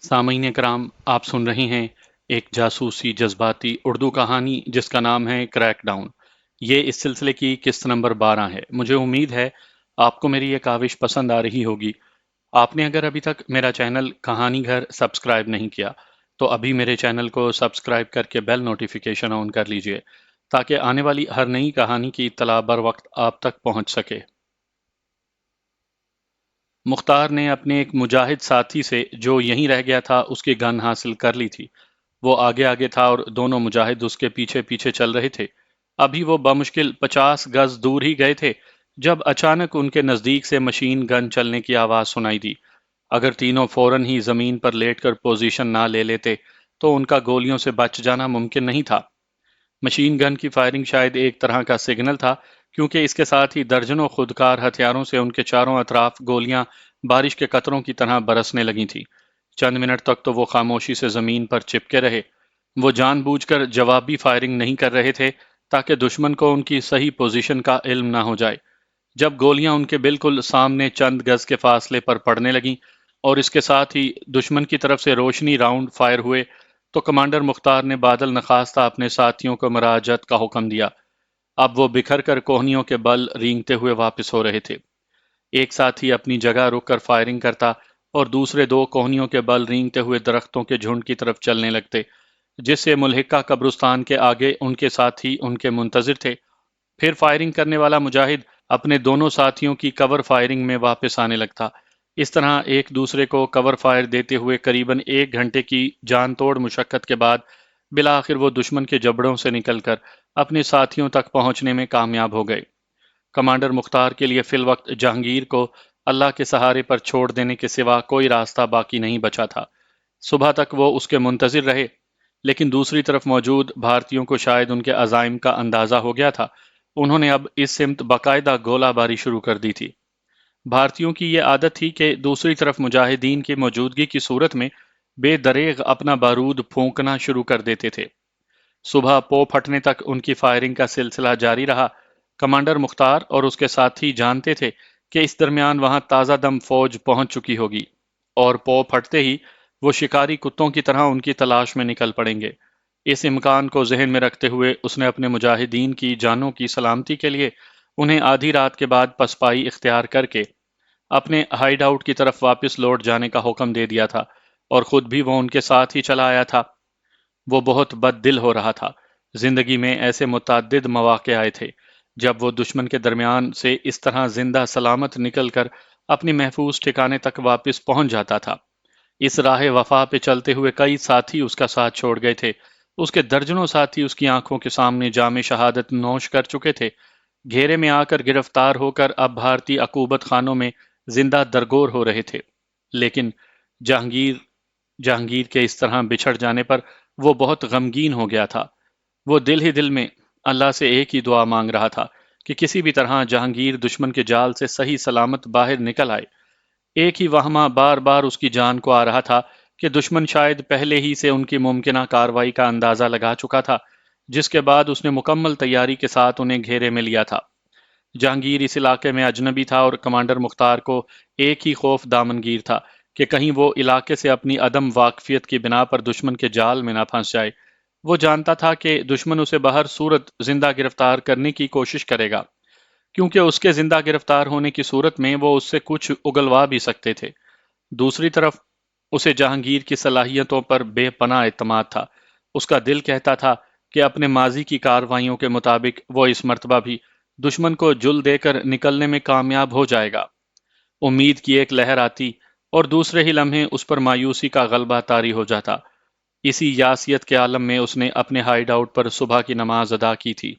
سامعین کرام، آپ سن رہے ہیں ایک جاسوسی جذباتی اردو کہانی جس کا نام ہے کریک ڈاؤن۔ یہ اس سلسلے کی قسط نمبر 12 ہے۔ مجھے امید ہے آپ کو میری یہ کاوش پسند آ رہی ہوگی۔ آپ نے اگر ابھی تک میرا چینل کہانی گھر سبسکرائب نہیں کیا تو ابھی میرے چینل کو سبسکرائب کر کے بیل نوٹیفیکیشن آن کر لیجئے تاکہ آنے والی ہر نئی کہانی کی اطلاع بر وقت آپ تک پہنچ سکے۔ مختار نے اپنے ایک مجاہد ساتھی سے جو یہیں رہ گیا تھا اس کی گن حاصل کر لی تھی۔ وہ آگے آگے تھا اور دونوں مجاہد اس کے پیچھے پیچھے چل رہے تھے۔ ابھی وہ بمشکل 50 گز دور ہی گئے تھے جب اچانک ان کے نزدیک سے مشین گن چلنے کی آواز سنائی دی۔ اگر تینوں فوراً ہی زمین پر لیٹ کر پوزیشن نہ لے لیتے تو ان کا گولیوں سے بچ جانا ممکن نہیں تھا۔ مشین گن کی فائرنگ شاید ایک طرح کا سگنل تھا، کیونکہ اس کے ساتھ ہی درجنوں خودکار ہتھیاروں سے ان کے چاروں اطراف گولیاں بارش کے قطروں کی طرح برسنے لگی تھیں۔ چند منٹ تک تو وہ خاموشی سے زمین پر چپکے رہے۔ وہ جان بوجھ کر جوابی فائرنگ نہیں کر رہے تھے تاکہ دشمن کو ان کی صحیح پوزیشن کا علم نہ ہو جائے۔ جب گولیاں ان کے بالکل سامنے چند گز کے فاصلے پر پڑنے لگیں اور اس کے ساتھ ہی دشمن کی طرف سے روشنی راؤنڈ فائر ہوئے تو کمانڈر مختار نے بادل نخواستہ اپنے ساتھیوں کو مراجعت کا حکم دیا۔ اب وہ بکھر کر کوہنیوں کے بل رینگتے ہوئے واپس ہو رہے تھے۔ ایک ساتھی اپنی جگہ رک کر فائرنگ کرتا اور دوسرے دو کوہنیوں کے بل رینگتے ہوئے درختوں کے جھنڈ کی طرف چلنے لگتے، جس سے ملحقہ قبرستان کے آگے ان کے ساتھی ان کے منتظر تھے۔ پھر فائرنگ کرنے والا مجاہد اپنے دونوں ساتھیوں کی کور فائرنگ میں واپس آنے لگتا۔ اس طرح ایک دوسرے کو کور فائر دیتے ہوئے قریباً 1 گھنٹے کی جان توڑ مشقت کے بعد بالآخر وہ دشمن کے جبڑوں سے نکل کر اپنے ساتھیوں تک پہنچنے میں کامیاب ہو گئے۔ کمانڈر مختار کے لیے فی الوقت جہانگیر کو اللہ کے سہارے پر چھوڑ دینے کے سوا کوئی راستہ باقی نہیں بچا تھا۔ صبح تک وہ اس کے منتظر رہے، لیکن دوسری طرف موجود بھارتیوں کو شاید ان کے عزائم کا اندازہ ہو گیا تھا۔ انہوں نے اب اس سمت باقاعدہ گولہ باری شروع کر دی تھی۔ بھارتیوں کی یہ عادت تھی کہ دوسری طرف مجاہدین کی موجودگی کی صورت میں بے دریغ اپنا بارود پھونکنا شروع کر دیتے تھے۔ صبح پو پھٹنے تک ان کی فائرنگ کا سلسلہ جاری رہا۔ کمانڈر مختار اور اس کے ساتھی جانتے تھے کہ اس درمیان وہاں تازہ دم فوج پہنچ چکی ہوگی اور پو پھٹتے ہی وہ شکاری کتوں کی طرح ان کی تلاش میں نکل پڑیں گے۔ اس امکان کو ذہن میں رکھتے ہوئے اس نے اپنے مجاہدین کی جانوں کی سلامتی کے لیے انہیں آدھی رات کے بعد پسپائی اختیار کر کے اپنے ہائیڈ آؤٹ کی طرف واپس لوٹ جانے کا حکم دے دیا تھا، اور خود بھی وہ ان کے ساتھ ہی چلا آیا تھا۔ وہ بہت بد دل ہو رہا تھا۔ زندگی میں ایسے متعدد مواقع آئے تھے جب وہ دشمن کے درمیان سے اس طرح زندہ سلامت نکل کر اپنی محفوظ ٹھکانے تک واپس پہنچ جاتا تھا۔ اس راہ وفا پہ چلتے ہوئے کئی ساتھی اس کا ساتھ چھوڑ گئے تھے۔ اس کے درجنوں ساتھی اس کی آنکھوں کے سامنے جام شہادت نوش کر چکے تھے۔ گھیرے میں آ کر گرفتار ہو کر اب بھارتی عقوبت خانوں میں زندہ درگور ہو رہے تھے۔ لیکن جہانگیر کے اس طرح بچھڑ جانے پر وہ بہت غمگین ہو گیا تھا۔ وہ دل ہی دل میں اللہ سے ایک ہی دعا مانگ رہا تھا کہ کسی بھی طرح جہانگیر دشمن کے جال سے صحیح سلامت باہر نکل آئے۔ ایک ہی وہمہ بار بار اس کی جان کو آ رہا تھا کہ دشمن شاید پہلے ہی سے ان کی ممکنہ کارروائی کا اندازہ لگا چکا تھا، جس کے بعد اس نے مکمل تیاری کے ساتھ انہیں گھیرے میں لیا تھا۔ جہانگیر اس علاقے میں اجنبی تھا اور کمانڈر مختار کو ایک ہی خوف دامنگیر تھا کہ کہیں وہ علاقے سے اپنی عدم واقفیت کی بنا پر دشمن کے جال میں نہ پھنس جائے۔ وہ جانتا تھا کہ دشمن اسے بہر صورت زندہ گرفتار کرنے کی کوشش کرے گا، کیونکہ اس کے زندہ گرفتار ہونے کی صورت میں وہ اس سے کچھ اگلوا بھی سکتے تھے۔ دوسری طرف اسے جہانگیر کی صلاحیتوں پر بے پناہ اعتماد تھا۔ اس کا دل کہتا تھا کہ اپنے ماضی کی کارروائیوں کے مطابق وہ اس مرتبہ بھی دشمن کو جل دے کر نکلنے میں کامیاب ہو جائے گا۔ امید کی ایک لہر آتی اور دوسرے ہی لمحے اس پر مایوسی کا غلبہ طاری ہو جاتا۔ اسی یاسیت کے عالم میں اس نے اپنے ہائیڈ آؤٹ پر صبح کی نماز ادا کی تھی۔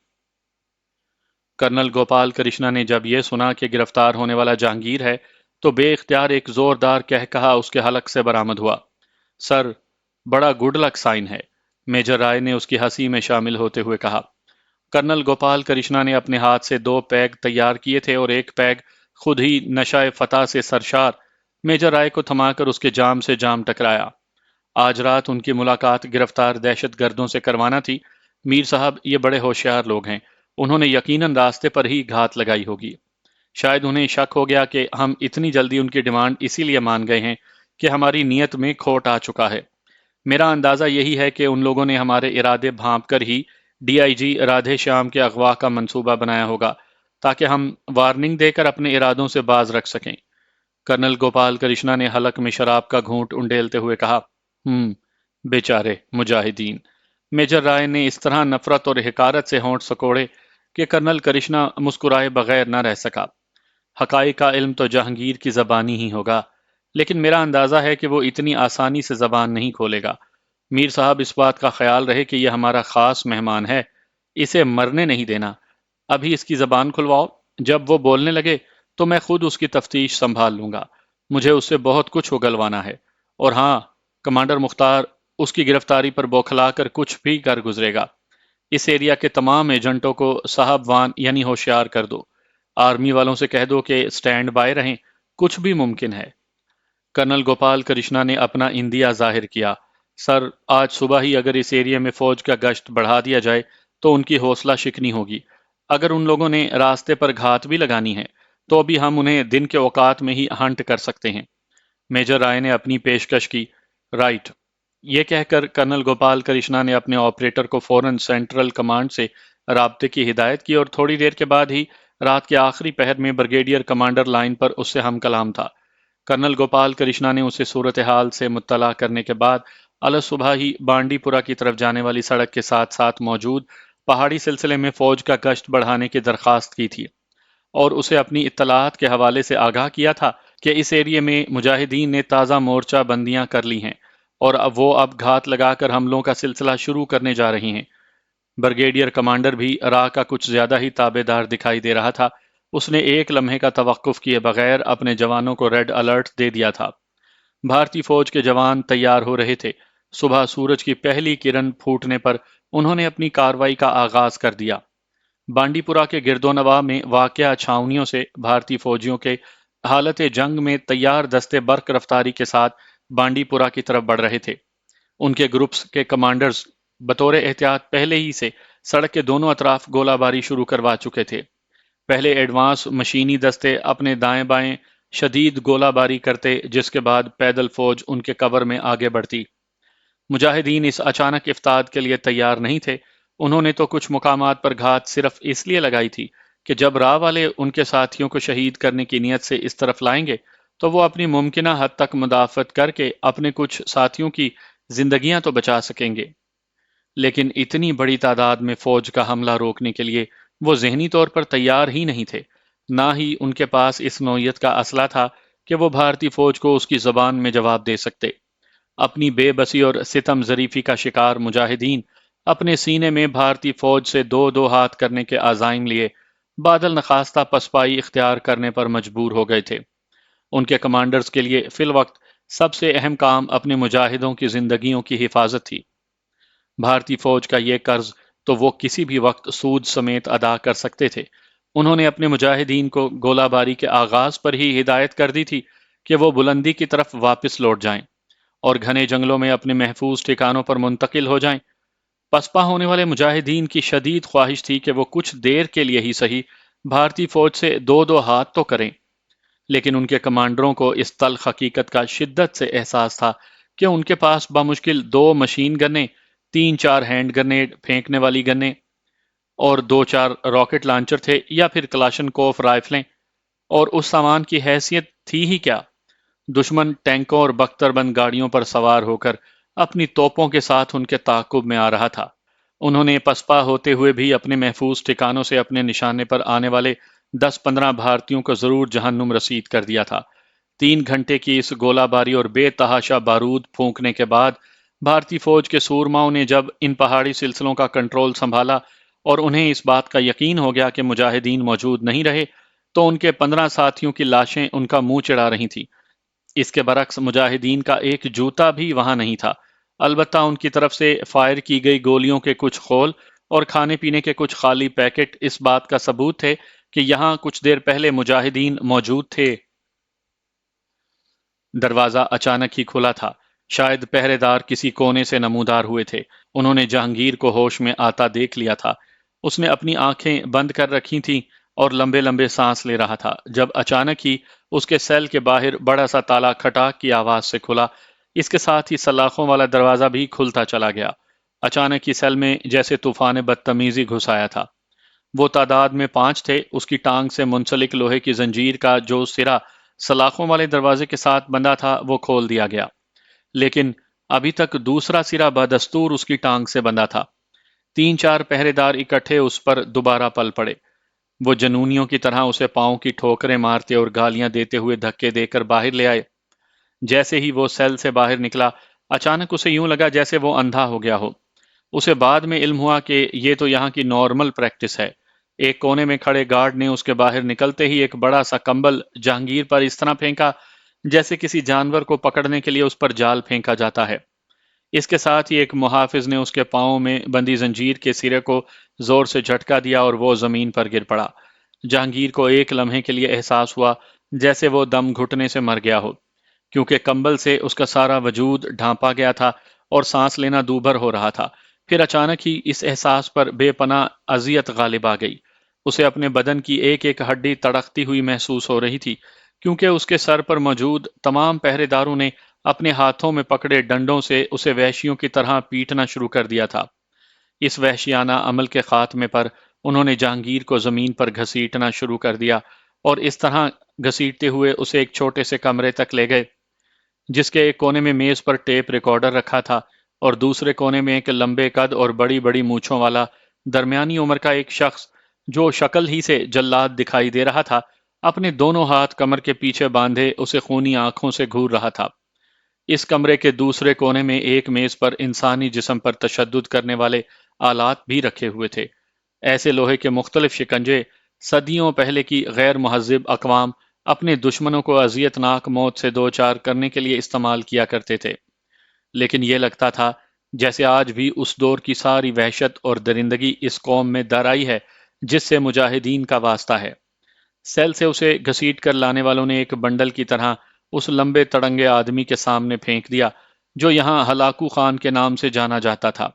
کرنل گوپال کرشنا نے جب یہ سنا کہ گرفتار ہونے والا جہانگیر ہے تو بے اختیار ایک زوردار کہا اس کے حلق سے برآمد ہوا۔ سر، بڑا گڈ لک سائن ہے، میجر رائے نے اس کی ہنسی میں شامل ہوتے ہوئے کہا۔ کرنل گوپال کرشنا نے اپنے ہاتھ سے 2 پیگ تیار کیے تھے اور ایک پیگ خود ہی نشہ فتح سے سرشار میجر رائے کو تھما کر اس کے جام سے جام ٹکرایا۔ آج رات ان کی ملاقات گرفتار دہشت گردوں سے کروانا تھی۔ میر صاحب یہ بڑے ہوشیار لوگ ہیں، انہوں نے یقیناً راستے پر ہی گھات لگائی ہوگی۔ شاید انہیں شک ہو گیا کہ ہم اتنی جلدی ان کی ڈیمانڈ اسی لیے مان گئے ہیں کہ ہماری نیت میں کھوٹ آ چکا ہے۔ میرا اندازہ یہی ہے کہ ان لوگوں نے ہمارے ارادے بھانپ کر ہی ڈی آئی جی رادھے شیام کے اغوا کا منصوبہ بنایا ہوگا، تاکہ ہم وارننگ دے کر اپنے ارادوں سے باز رکھ سکیں۔ کرنل گوپال کرشنا نے حلق میں شراب کا گھونٹ انڈیلتے ہوئے کہا، بیچارے مجاہدین۔ میجر رائے نے اس طرح نفرت اور حقارت سے ہونٹ سکوڑے کہ کرنل کرشنا مسکرائے بغیر نہ رہ سکا۔ حقائق کا علم تو جہانگیر کی زبانی ہی ہوگا، لیکن میرا اندازہ ہے کہ وہ اتنی آسانی سے زبان نہیں کھولے گا۔ میر صاحب اس بات کا خیال رہے کہ یہ ہمارا خاص مہمان ہے، اسے مرنے نہیں دینا۔ ابھی اس کی زبان کھلواؤ، جب وہ بولنے لگے تو میں خود اس کی تفتیش سنبھال لوں گا۔ مجھے اس سے بہت کچھ اگلوانا ہے، اور ہاں، کمانڈر مختار اس کی گرفتاری پر بوکھلا کر کچھ بھی کر گزرے گا۔ اس ایریا کے تمام ایجنٹوں کو صاحب وان یعنی ہوشیار کر دو۔ آرمی والوں سے کہہ دو کہ سٹینڈ بائی رہیں، کچھ بھی ممکن ہے۔ کرنل گوپال کرشنا نے اپنا اندیہ ظاہر کیا۔ سر، آج صبح ہی اگر اس ایریا میں فوج کا گشت بڑھا دیا جائے تو ان کی حوصلہ شکنی ہوگی۔ اگر ان لوگوں نے راستے پر گھات بھی لگانی ہے تو بھی ہم انہیں دن کے اوقات میں ہی ہنٹ کر سکتے ہیں۔ میجر رائے نے اپنی پیشکش کی۔ رائٹ۔ یہ کہہ کر کرنل گوپال کرشنا نے اپنے آپریٹر کو فوراً سینٹرل کمانڈ سے رابطے کی ہدایت کی، اور تھوڑی دیر کے بعد ہی رات کے آخری پہر میں بریگیڈیئر کمانڈر لائن پر اس سے ہم کلام تھا۔ کرنل گوپال کرشنا نے اسے صورتحال سے مطلع کرنے کے بعد صبح ہی بانڈی پورہ کی طرف جانے والی سڑک کے ساتھ ساتھ موجود پہاڑی سلسلے میں فوج کا گشت بڑھانے کی درخواست کی تھی، اور اسے اپنی اطلاعات کے حوالے سے آگاہ کیا تھا کہ اس ایریے میں مجاہدین نے تازہ مورچہ بندیاں کر لی ہیں، اور اب گھات لگا کر حملوں کا سلسلہ شروع کرنے جا رہی ہیں۔ بریگیڈیئر کمانڈر بھی راہ کا کچھ زیادہ ہی تابع دار دکھائی دے رہا تھا۔ اس نے ایک لمحے کا توقف کیے بغیر اپنے جوانوں کو ریڈ الرٹ دے دیا تھا۔ بھارتی فوج کے جوان تیار ہو رہے تھے۔ صبح سورج کی پہلی کرن پھوٹنے پر انہوں نے اپنی کارروائی کا آغاز کر دیا۔ بانڈی پورہ کے گرد و نواح میں واقع چھاؤنیوں سے بھارتی فوجیوں کے حالت جنگ میں تیار دستے برق رفتاری کے ساتھ بانڈی پورہ کی طرف بڑھ رہے تھے۔ ان کے گروپس کے کمانڈرز بطور احتیاط پہلے ہی سے سڑک کے دونوں اطراف گولہ باری شروع کروا چکے تھے۔ پہلے ایڈوانس مشینی دستے اپنے دائیں بائیں شدید گولہ باری کرتے، جس کے بعد پیدل فوج ان کے کور میں آگے بڑھتی۔ مجاہدین اس اچانک افتاد کے لیے تیار نہیں تھے۔ انہوں نے تو کچھ مقامات پر گھات صرف اس لیے لگائی تھی کہ جب راہ والے ان کے ساتھیوں کو شہید کرنے کی نیت سے اس طرف لائیں گے تو وہ اپنی ممکنہ حد تک مدافعت کر کے اپنے کچھ ساتھیوں کی زندگیاں تو بچا سکیں گے۔ لیکن اتنی بڑی تعداد میں فوج کا حملہ روکنے کے لیے وہ ذہنی طور پر تیار ہی نہیں تھے، نہ ہی ان کے پاس اس نوعیت کا اسلحہ تھا کہ وہ بھارتی فوج کو اس کی زبان میں جواب دے سکتے۔ اپنی بے بسی اور ستم ظریفی کا شکار مجاہدین اپنے سینے میں بھارتی فوج سے دو دو ہاتھ کرنے کے عزائم لیے بادل نخواستہ پسپائی اختیار کرنے پر مجبور ہو گئے تھے۔ ان کے کمانڈرز کے لیے فی الوقت سب سے اہم کام اپنے مجاہدوں کی زندگیوں کی حفاظت تھی۔ بھارتی فوج کا یہ قرض تو وہ کسی بھی وقت سود سمیت ادا کر سکتے تھے۔ انہوں نے اپنے مجاہدین کو گولہ باری کے آغاز پر ہی ہدایت کر دی تھی کہ وہ بلندی کی طرف واپس لوٹ جائیں اور گھنے جنگلوں میں اپنے محفوظ ٹھکانوں پر منتقل ہو جائیں۔ پسپا ہونے والے مجاہدین کی شدید خواہش تھی کہ وہ کچھ دیر کے لیے ہی صحیح بھارتی فوج سے دو دو ہاتھ تو کریں، لیکن ان کے کمانڈروں کو اس تلخ حقیقت کا شدت سے احساس تھا کہ ان کے پاس بمشکل دو مشین گنیں، تین چار ہینڈ گرنیڈ پھینکنے والی گنیں اور دو چار راکٹ لانچر تھے، یا پھر کلاشن کوف رائفلیں، اور اس سامان کی حیثیت تھی ہی کیا۔ دشمن ٹینکوں اور بختر بند گاڑیوں پر سوار ہو کر اپنی توپوں کے ساتھ ان کے تعاقب میں آ رہا تھا۔ انہوں نے پسپا ہوتے ہوئے بھی اپنے محفوظ ٹھکانوں سے اپنے نشانے پر آنے والے 10-15 بھارتیوں کو ضرور جہنم رسید کر دیا تھا۔ 3 گھنٹے کی اس گولہ باری اور بے تحاشا بارود پھونکنے کے بعد بھارتی فوج کے سورماؤں نے جب ان پہاڑی سلسلوں کا کنٹرول سنبھالا اور انہیں اس بات کا یقین ہو گیا کہ مجاہدین موجود نہیں رہے، تو ان کے 15 ساتھیوں کی لاشیں ان کا منہ چڑھا رہی تھیں۔ اس کے برعکس مجاہدین کا ایک جوتا بھی وہاں نہیں تھا، البتہ ان کی طرف سے فائر کی گئی گولیوں کے کچھ خول اور کھانے پینے کے کچھ خالی پیکٹ اس بات کا ثبوت تھے کہ یہاں کچھ دیر پہلے مجاہدین موجود تھے۔ دروازہ اچانک ہی کھلا تھا۔ شاید پہرے دار کسی کونے سے نمودار ہوئے تھے۔ انہوں نے جہانگیر کو ہوش میں آتا دیکھ لیا تھا۔ اس نے اپنی آنکھیں بند کر رکھی تھیں اور لمبے لمبے سانس لے رہا تھا جب اچانک ہی اس کے سیل کے باہر بڑا سا تالا کھٹاک کی آواز سے کھلا۔ اس کے ساتھ ہی سلاخوں والا دروازہ بھی کھلتا چلا گیا۔ اچانک ہی سیل میں جیسے طوفان بدتمیزی گھس آیا تھا۔ وہ تعداد میں 5 تھے۔ اس کی ٹانگ سے منسلک لوہے کی زنجیر کا جو سرا سلاخوں والے دروازے کے ساتھ بندھا تھا وہ کھول دیا گیا، لیکن ابھی تک دوسرا سرا بدستور اس کی ٹانگ سے بندھا تھا۔ 3 4 پہرے دار اکٹھے اس پر دوبارہ پل پڑے۔ وہ جنونیوں کی طرح اسے پاؤں کی ٹھوکریں مارتے اور گالیاں دیتے ہوئے دھکے دے کر باہر لے آئے۔ جیسے ہی وہ سیل سے باہر نکلا، اچانک اسے یوں لگا جیسے وہ اندھا ہو گیا ہو۔ اسے بعد میں علم ہوا کہ یہ تو یہاں کی نارمل پریکٹس ہے۔ ایک کونے میں کھڑے گارڈ نے اس کے باہر نکلتے ہی ایک بڑا سا کمبل جہانگیر پر اس طرح پھینکا جیسے کسی جانور کو پکڑنے کے لیے اس پر جال پھینکا جاتا ہے۔ اس کے ساتھ ہی ایک محافظ نے اس کے پاؤں میں بندھی زنجیر کے سرے کو زور سے جھٹکا دیا اور وہ زمین پر گر پڑا۔ جہانگیر کو ایک لمحے کے لیے احساس ہوا جیسے وہ دم گھٹنے سے مر گیا ہو، کیونکہ کمبل سے اس کا سارا وجود ڈھانپا گیا تھا اور سانس لینا دوبھر ہو رہا تھا۔ پھر اچانک ہی اس احساس پر بے پناہ اذیت غالب آ گئی۔ اسے اپنے بدن کی ایک ایک ہڈی تڑکتی ہوئی محسوس ہو رہی تھی، کیونکہ اس کے سر پر موجود تمام پہرے داروں نے اپنے ہاتھوں میں پکڑے ڈنڈوں سے اسے وحشیوں کی طرح پیٹنا شروع کر دیا تھا۔ اس وحشیانہ عمل کے خاتمے پر انہوں نے جہانگیر کو زمین پر گھسیٹنا شروع کر دیا اور اس طرح گھسیٹتے ہوئے اسے ایک چھوٹے سے کمرے تک لے گئے، جس کے ایک کونے میں میز پر ٹیپ ریکارڈر رکھا تھا اور دوسرے کونے میں ایک لمبے قد اور بڑی بڑی مونچھوں والا درمیانی عمر کا ایک شخص جو شکل ہی سے جلاد دکھائی دے رہا تھا، اپنے دونوں ہاتھ کمر کے پیچھے باندھے اسے خونی آنکھوں سے گھور رہا تھا۔ اس کمرے کے دوسرے کونے میں ایک میز پر انسانی جسم پر تشدد کرنے والے آلات بھی رکھے ہوئے تھے۔ ایسے لوہے کے مختلف شکنجے صدیوں پہلے کی غیر مہذب اقوام اپنے دشمنوں کو اذیت ناک موت سے دوچار کرنے کے لیے استعمال کیا کرتے تھے، لیکن یہ لگتا تھا جیسے آج بھی اس دور کی ساری وحشت اور درندگی اس قوم میں در آئی ہے جس سے مجاہدین کا واسطہ ہے۔ سیل سے اسے گھسیٹ کر لانے والوں نے ایک بنڈل کی طرح اس لمبے تڑنگے آدمی کے سامنے پھینک دیا جو یہاں ہلاکو خان کے نام سے جانا جاتا تھا۔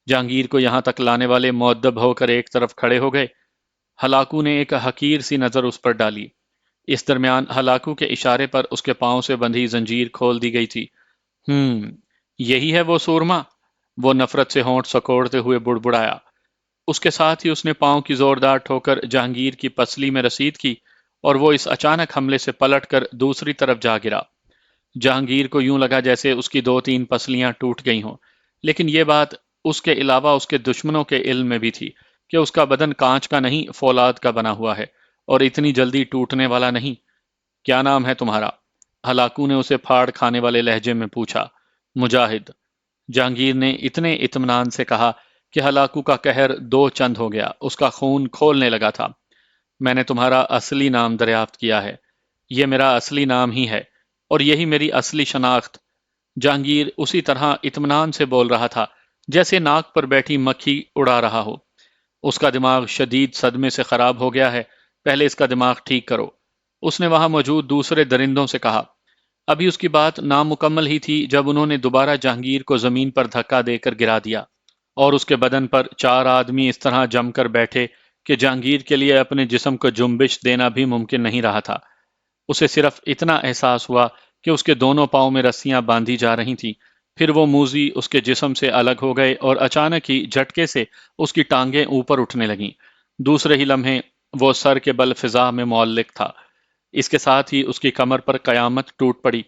جہانگیر کو یہاں تک لانے والے مؤدب ہو کر ایک طرف کھڑے ہو گئے۔ ہلاکو نے ایک حقیر سی نظر اس پر ڈالی۔ اس درمیان ہلاکو کے اشارے پر اس کے پاؤں سے بندھی زنجیر کھول دی گئی تھی۔ یہی ہے وہ سورما، وہ نفرت سے ہونٹ سکوڑتے ہوئے بڑبڑایا۔ اس کے ساتھ ہی اس نے پاؤں کی زوردار ٹھوکر جہانگیر کی پسلی میں رسید کی اور وہ اس اچانک حملے سے پلٹ کر دوسری طرف جا گرا۔ جہانگیر کو یوں لگا جیسے اس کی 2 3 پسلیاں ٹوٹ گئی ہوں، لیکن یہ بات اس کے علاوہ اس کے دشمنوں کے علم میں بھی تھی کہ اس کا بدن کانچ کا نہیں فولاد کا بنا ہوا ہے اور اتنی جلدی ٹوٹنے والا نہیں۔ کیا نام ہے تمہارا؟ ہلاکو نے اسے پھاڑ کھانے والے لہجے میں پوچھا۔ مجاہد، جہانگیر نے اتنے اطمینان سے کہا کہ ہلاکو کا قہر 2 چند ہو گیا، اس کا خون کھولنے لگا تھا۔ میں نے تمہارا اصلی نام دریافت کیا ہے۔ یہ میرا اصلی نام ہی ہے اور یہی میری اصلی شناخت۔ جہانگیر اسی طرح اطمینان سے بول رہا تھا جیسے ناک پر بیٹھی مکھی اڑا رہا ہو۔ اس کا دماغ شدید صدمے سے خراب ہو گیا ہے، پہلے اس کا دماغ ٹھیک کرو، اس نے وہاں موجود دوسرے درندوں سے کہا۔ ابھی اس کی بات نامکمل ہی تھی جب انہوں نے دوبارہ جہانگیر کو زمین پر دھکا دے کر گرا دیا اور اس کے بدن پر 4 آدمی اس طرح جم کر بیٹھے کہ جہانگیر کے لیے اپنے جسم کو جنبش دینا بھی ممکن نہیں رہا تھا۔ اسے صرف اتنا احساس ہوا کہ اس کے دونوں پاؤں میں رسیاں باندھی جا رہی تھیں، پھر وہ موذی اس کے جسم سے الگ ہو گئے اور اچانک ہی جھٹکے سے اس کی ٹانگیں اوپر اٹھنے لگیں۔ دوسرے ہی لمحے وہ سر کے بل فضا میں معلق تھا۔ اس کے ساتھ ہی اس کی کمر پر قیامت ٹوٹ پڑی۔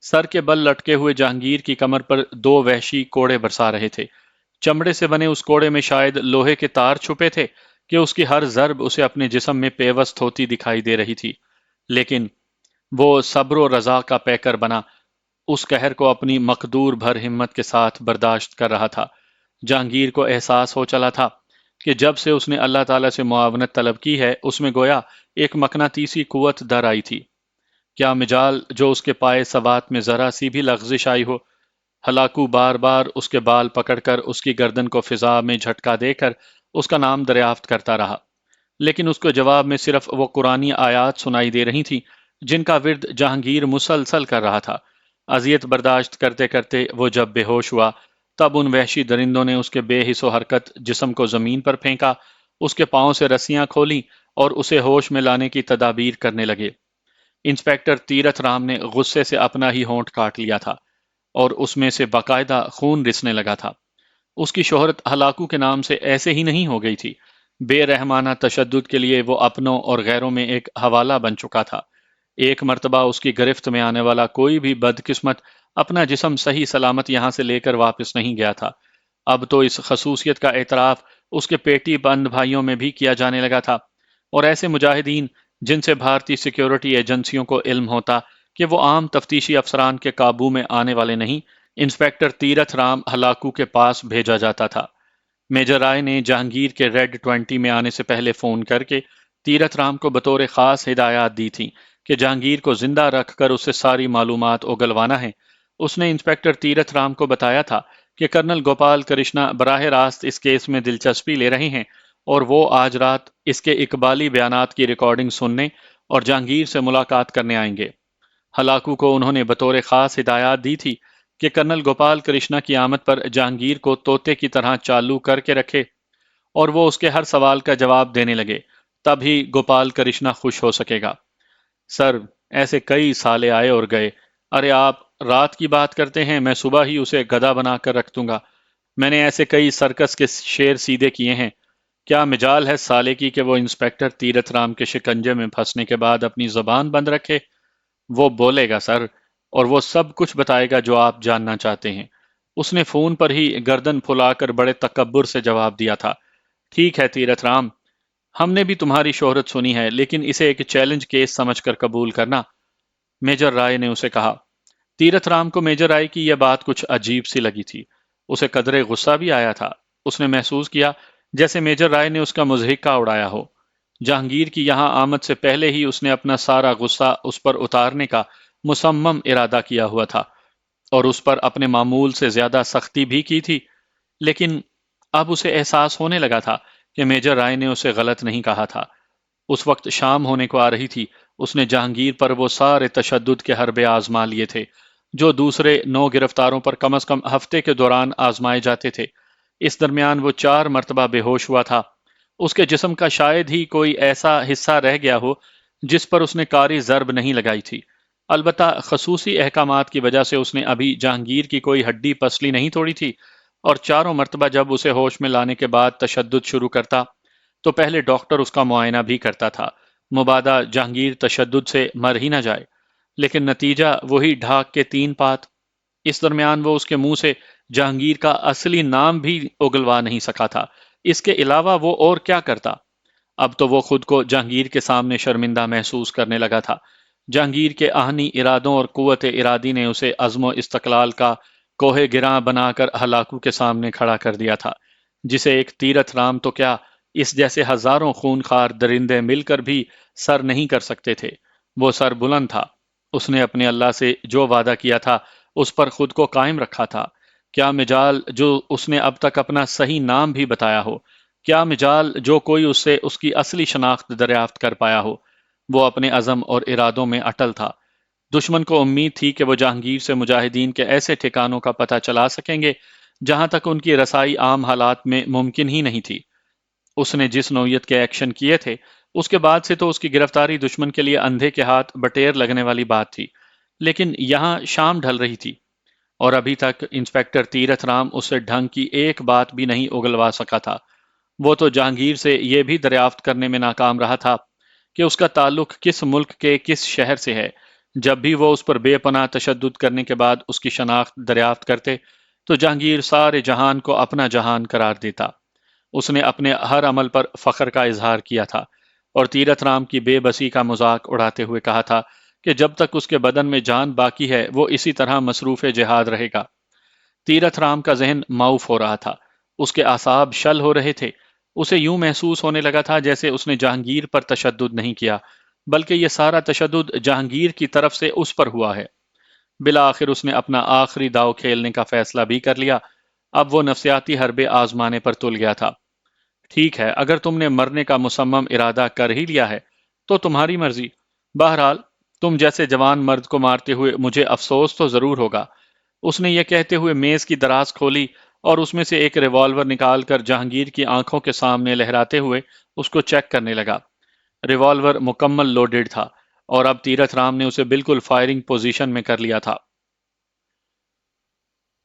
سر کے بل لٹکے ہوئے جہانگیر کی کمر پر 2 وحشی کوڑے برسا رہے تھے۔ چمڑے سے بنے اس کوڑے میں شاید لوہے کے تار چھپے تھے کہ اس کی ہر ضرب اسے اپنے جسم میں پیوست ہوتی دکھائی دے رہی تھی، لیکن وہ صبر و رضا کا پیکر بنا اس قہر کو اپنی مقدور بھر ہمت کے ساتھ برداشت کر رہا تھا۔ جہانگیر کو احساس ہو چلا تھا کہ جب سے اس نے اللہ تعالیٰ سے معاونت طلب کی ہے اس میں گویا ایک مقناطیسی قوت در آئی تھی۔ کیا مجال جو اس کے پائے سوات میں ذرا سی بھی لغزش آئی ہو؟ ہلاکو بار بار اس کے بال پکڑ کر اس کی گردن کو فضا میں جھٹکا دے کر اس کا نام دریافت کرتا رہا، لیکن اس کو جواب میں صرف وہ قرآنی آیات سنائی دے رہی تھیں جن کا ورد جہانگیر مسلسل کر رہا تھا۔ اذیت برداشت کرتے کرتے وہ جب بے ہوش ہوا تب ان وحشی درندوں نے اس کے بے حس و حرکت جسم کو زمین پر پھینکا، اس کے پاؤں سے رسیاں کھولیں اور اسے ہوش میں لانے کی تدابیر کرنے لگے۔ انسپیکٹر تیرتھ رام نے غصے سے اپنا ہی ہونٹ کاٹ لیا تھا اور اس میں سے باقاعدہ خون رسنے لگا تھا۔ اس کی شہرت ہلاکو کے نام سے ایسے ہی نہیں ہو گئی تھی، بے رحمانہ تشدد کے لیے وہ اپنوں اور غیروں میں ایک حوالہ بن چکا تھا۔ ایک مرتبہ اس کی گرفت میں آنے والا کوئی بھی بدقسمت اپنا جسم صحیح سلامت یہاں سے لے کر واپس نہیں گیا تھا۔ اب تو اس خصوصیت کا اعتراف اس کے پیٹی بند بھائیوں میں بھی کیا جانے لگا تھا، اور ایسے مجاہدین جن سے بھارتی سیکیورٹی ایجنسیوں کو علم ہوتا کہ وہ عام تفتیشی افسران کے قابو میں آنے والے نہیں، انسپیکٹر تیرتھ رام ہلاکو کے پاس بھیجا جاتا تھا۔ میجر رائے نے جہانگیر کے ریڈ 20 میں آنے سے پہلے فون کر کے تیرتھ رام کو بطور خاص ہدایات دی تھی کہ جہانگیر کو زندہ رکھ کر اس سے ساری معلومات اگلوانا ہے۔ اس نے انسپیکٹر تیرتھ رام کو بتایا تھا کہ کرنل گوپال کرشنا براہ راست اس کیس میں دلچسپی لے رہے ہیں اور وہ آج رات اس کے اقبالی بیانات کی ریکارڈنگ سننے اور جہانگیر سے ملاقات کرنے آئیں گے۔ ہلاکو کو انہوں نے بطور خاص ہدایات دی تھی کہ کرنل گوپال کرشنا کی آمد پر جہانگیر کو طوطے کی طرح چالو کر کے رکھے اور وہ اس کے ہر سوال کا جواب دینے لگے، تب ہی گوپال کرشنا خوش ہو سکے گا۔ سر، ایسے کئی سالے آئے اور گئے۔ ارے آپ رات کی بات کرتے ہیں، میں صبح ہی اسے گدھا بنا کر رکھ دوں گا۔ میں نے ایسے کئی سرکس کے شیر سیدھے کیے ہیں۔ کیا مجال ہے سالے کی کہ وہ انسپیکٹر تیرتھ رام کے شکنجے میں پھنسنے کے بعد اپنی زبان بند رکھے؟ وہ بولے گا سر، اور وہ سب کچھ بتائے گا جو آپ جاننا چاہتے ہیں۔ اس نے فون پر ہی گردن پھلا کر بڑے تکبر سے جواب دیا تھا۔ ٹھیک ہے تیرتھ رام، ہم نے بھی تمہاری شہرت سنی ہے، لیکن اسے ایک چیلنج کیس سمجھ کر قبول کرنا، میجر رائے نے اسے کہا۔ تیرتھ رام کو میجر رائے کی یہ بات کچھ عجیب سی لگی تھی۔ اسے قدرے غصہ بھی آیا تھا۔ اس نے محسوس کیا جیسے میجر رائے نے اس کا مضحکہ اڑایا ہو۔ جہانگیر کی یہاں آمد سے پہلے ہی اس نے اپنا سارا غصہ اس پر اتارنے کا مصمم ارادہ کیا ہوا تھا اور اس پر اپنے معمول سے زیادہ سختی بھی کی تھی، لیکن اب اسے احساس ہونے لگا تھا کہ میجر رائے نے اسے غلط نہیں کہا تھا۔ اس وقت شام ہونے کو آ رہی تھی۔ اس نے جہانگیر پر وہ سارے تشدد کے حربے آزما لیے تھے جو دوسرے 9 گرفتاروں پر کم از کم ہفتے کے دوران آزمائے جاتے تھے۔ اس درمیان وہ 4 مرتبہ بے ہوش ہوا تھا۔ اس کے جسم کا شاید ہی کوئی ایسا حصہ رہ گیا ہو جس پر اس نے کاری ضرب نہیں لگائی تھی۔ البتہ خصوصی احکامات کی وجہ سے اس نے ابھی جہانگیر کی کوئی ہڈی پسلی نہیں توڑی تھی، اور 4 مرتبہ جب اسے ہوش میں لانے کے بعد تشدد شروع کرتا تو پہلے ڈاکٹر اس کا معائنہ بھی کرتا تھا، مبادا جہانگیر تشدد سے مر ہی نہ جائے، لیکن نتیجہ وہی ڈھاک کے 3 پات۔ اس درمیان وہ اس کے منہ سے جہانگیر کا اصلی نام بھی اگلوا نہیں سکا تھا۔ اس کے علاوہ وہ اور کیا کرتا؟ اب تو وہ خود کو جہانگیر کے سامنے شرمندہ محسوس کرنے لگا تھا۔ جہانگیر کے آہنی ارادوں اور قوت ارادی نے اسے عزم و استقلال کا کوہ گراں بنا کر ہلاکو کے سامنے کھڑا کر دیا تھا، جسے ایک تیرتھ رام تو کیا، اس جیسے ہزاروں خونخوار درندے مل کر بھی سر نہیں کر سکتے تھے۔ وہ سر بلند تھا۔ اس نے اپنے اللہ سے جو وعدہ کیا تھا اس پر خود کو قائم رکھا تھا۔ کیا مجال جو اس نے اب تک اپنا صحیح نام بھی بتایا ہو، کیا مجال جو کوئی اس سے اس کی اصلی شناخت دریافت کر پایا ہو۔ وہ اپنے عزم اور ارادوں میں اٹل تھا۔ دشمن کو امید تھی کہ وہ جہانگیر سے مجاہدین کے ایسے ٹھکانوں کا پتہ چلا سکیں گے جہاں تک ان کی رسائی عام حالات میں ممکن ہی نہیں تھی۔ اس نے جس نوعیت کے ایکشن کیے تھے، اس کے بعد سے تو اس کی گرفتاری دشمن کے لیے اندھے کے ہاتھ بٹیر لگنے والی بات تھی، لیکن یہاں شام ڈھل رہی تھی اور ابھی تک انسپیکٹر تیرتھ رام اس سے ڈھنگ کی ایک بات بھی نہیں اگلوا سکا تھا۔ وہ تو جہانگیر سے یہ بھی دریافت کرنے میں ناکام رہا تھا کہ اس کا تعلق کس ملک کے کس شہر سے ہے۔ جب بھی وہ اس پر بے پناہ تشدد کرنے کے بعد اس کی شناخت دریافت کرتے تو جہانگیر سارے جہان کو اپنا جہان قرار دیتا۔ اس نے اپنے ہر عمل پر فخر کا اظہار کیا تھا اور تیرتھ رام کی بے بسی کا مذاق اڑاتے ہوئے کہا تھا کہ جب تک اس کے بدن میں جان باقی ہے وہ اسی طرح مصروف جہاد رہے گا۔ تیرتھ رام کا ذہن معوف ہو رہا تھا، اس کے اعصاب شل ہو رہے تھے۔ اسے یوں محسوس ہونے لگا تھا جیسے اس نے جہانگیر پر تشدد نہیں کیا، بلکہ یہ سارا تشدد جہانگیر کی طرف سے اس پر ہوا ہے۔ بالآخر اس نے اپنا آخری داؤ کھیلنے کا فیصلہ بھی کر لیا۔ اب وہ نفسیاتی حربے آزمانے پر تل گیا تھا۔ ٹھیک ہے، اگر تم نے مرنے کا مصمم ارادہ کر ہی لیا ہے تو تمہاری مرضی۔ بہرحال تم جیسے جوان مرد کو مارتے ہوئے مجھے افسوس تو ضرور ہوگا۔ اس نے یہ کہتے ہوئے میز کی دراز کھولی اور اس میں سے ایک ریوالور نکال کر جہانگیر کی آنکھوں کے سامنے لہراتے ہوئے اس کو چیک کرنے لگا۔ ریوالور مکمل لوڈڈ تھا اور اب تیرتھ رام نے اسے بالکل فائرنگ پوزیشن میں کر لیا تھا۔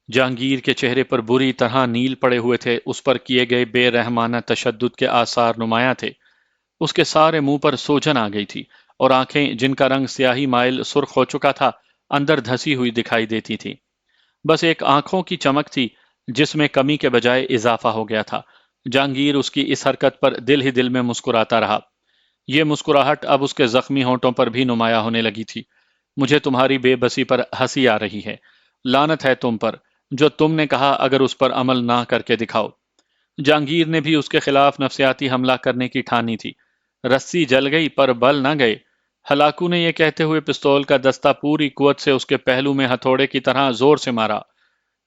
جہانگیر کے چہرے پر بری طرح نیل پڑے ہوئے تھے، اس پر کیے گئے بے رحمانہ تشدد کے آثار نمایاں تھے۔ اس کے سارے منہ پر سوجن آ گئی تھی اور آنکھیں جن کا رنگ سیاہی مائل سرخ ہو چکا تھا اندر دھسی ہوئی دکھائی دیتی تھی۔ بس ایک آنکھوں کی چمک تھی جس میں کمی کے بجائے اضافہ ہو گیا تھا۔ جہانگیر اس کی اس حرکت پر دل ہی دل میں مسکراتا رہا۔ یہ مسکراہٹ اب اس کے زخمی ہونٹوں پر بھی نمایاں ہونے لگی تھی۔ مجھے تمہاری بے بسی پر ہنسی آ رہی ہے۔ لعنت ہے تم پر جو تم نے کہا اگر اس پر عمل نہ کر کے دکھاؤ۔ جہانگیر نے بھی اس کے خلاف نفسیاتی حملہ کرنے کی ٹھانی تھی۔ رسی جل گئی پر بل نہ گئے۔ ہلاکو نے یہ کہتے ہوئے پستول کا دستہ پوری قوت سے اس کے پہلو میں ہتھوڑے کی طرح زور سے مارا۔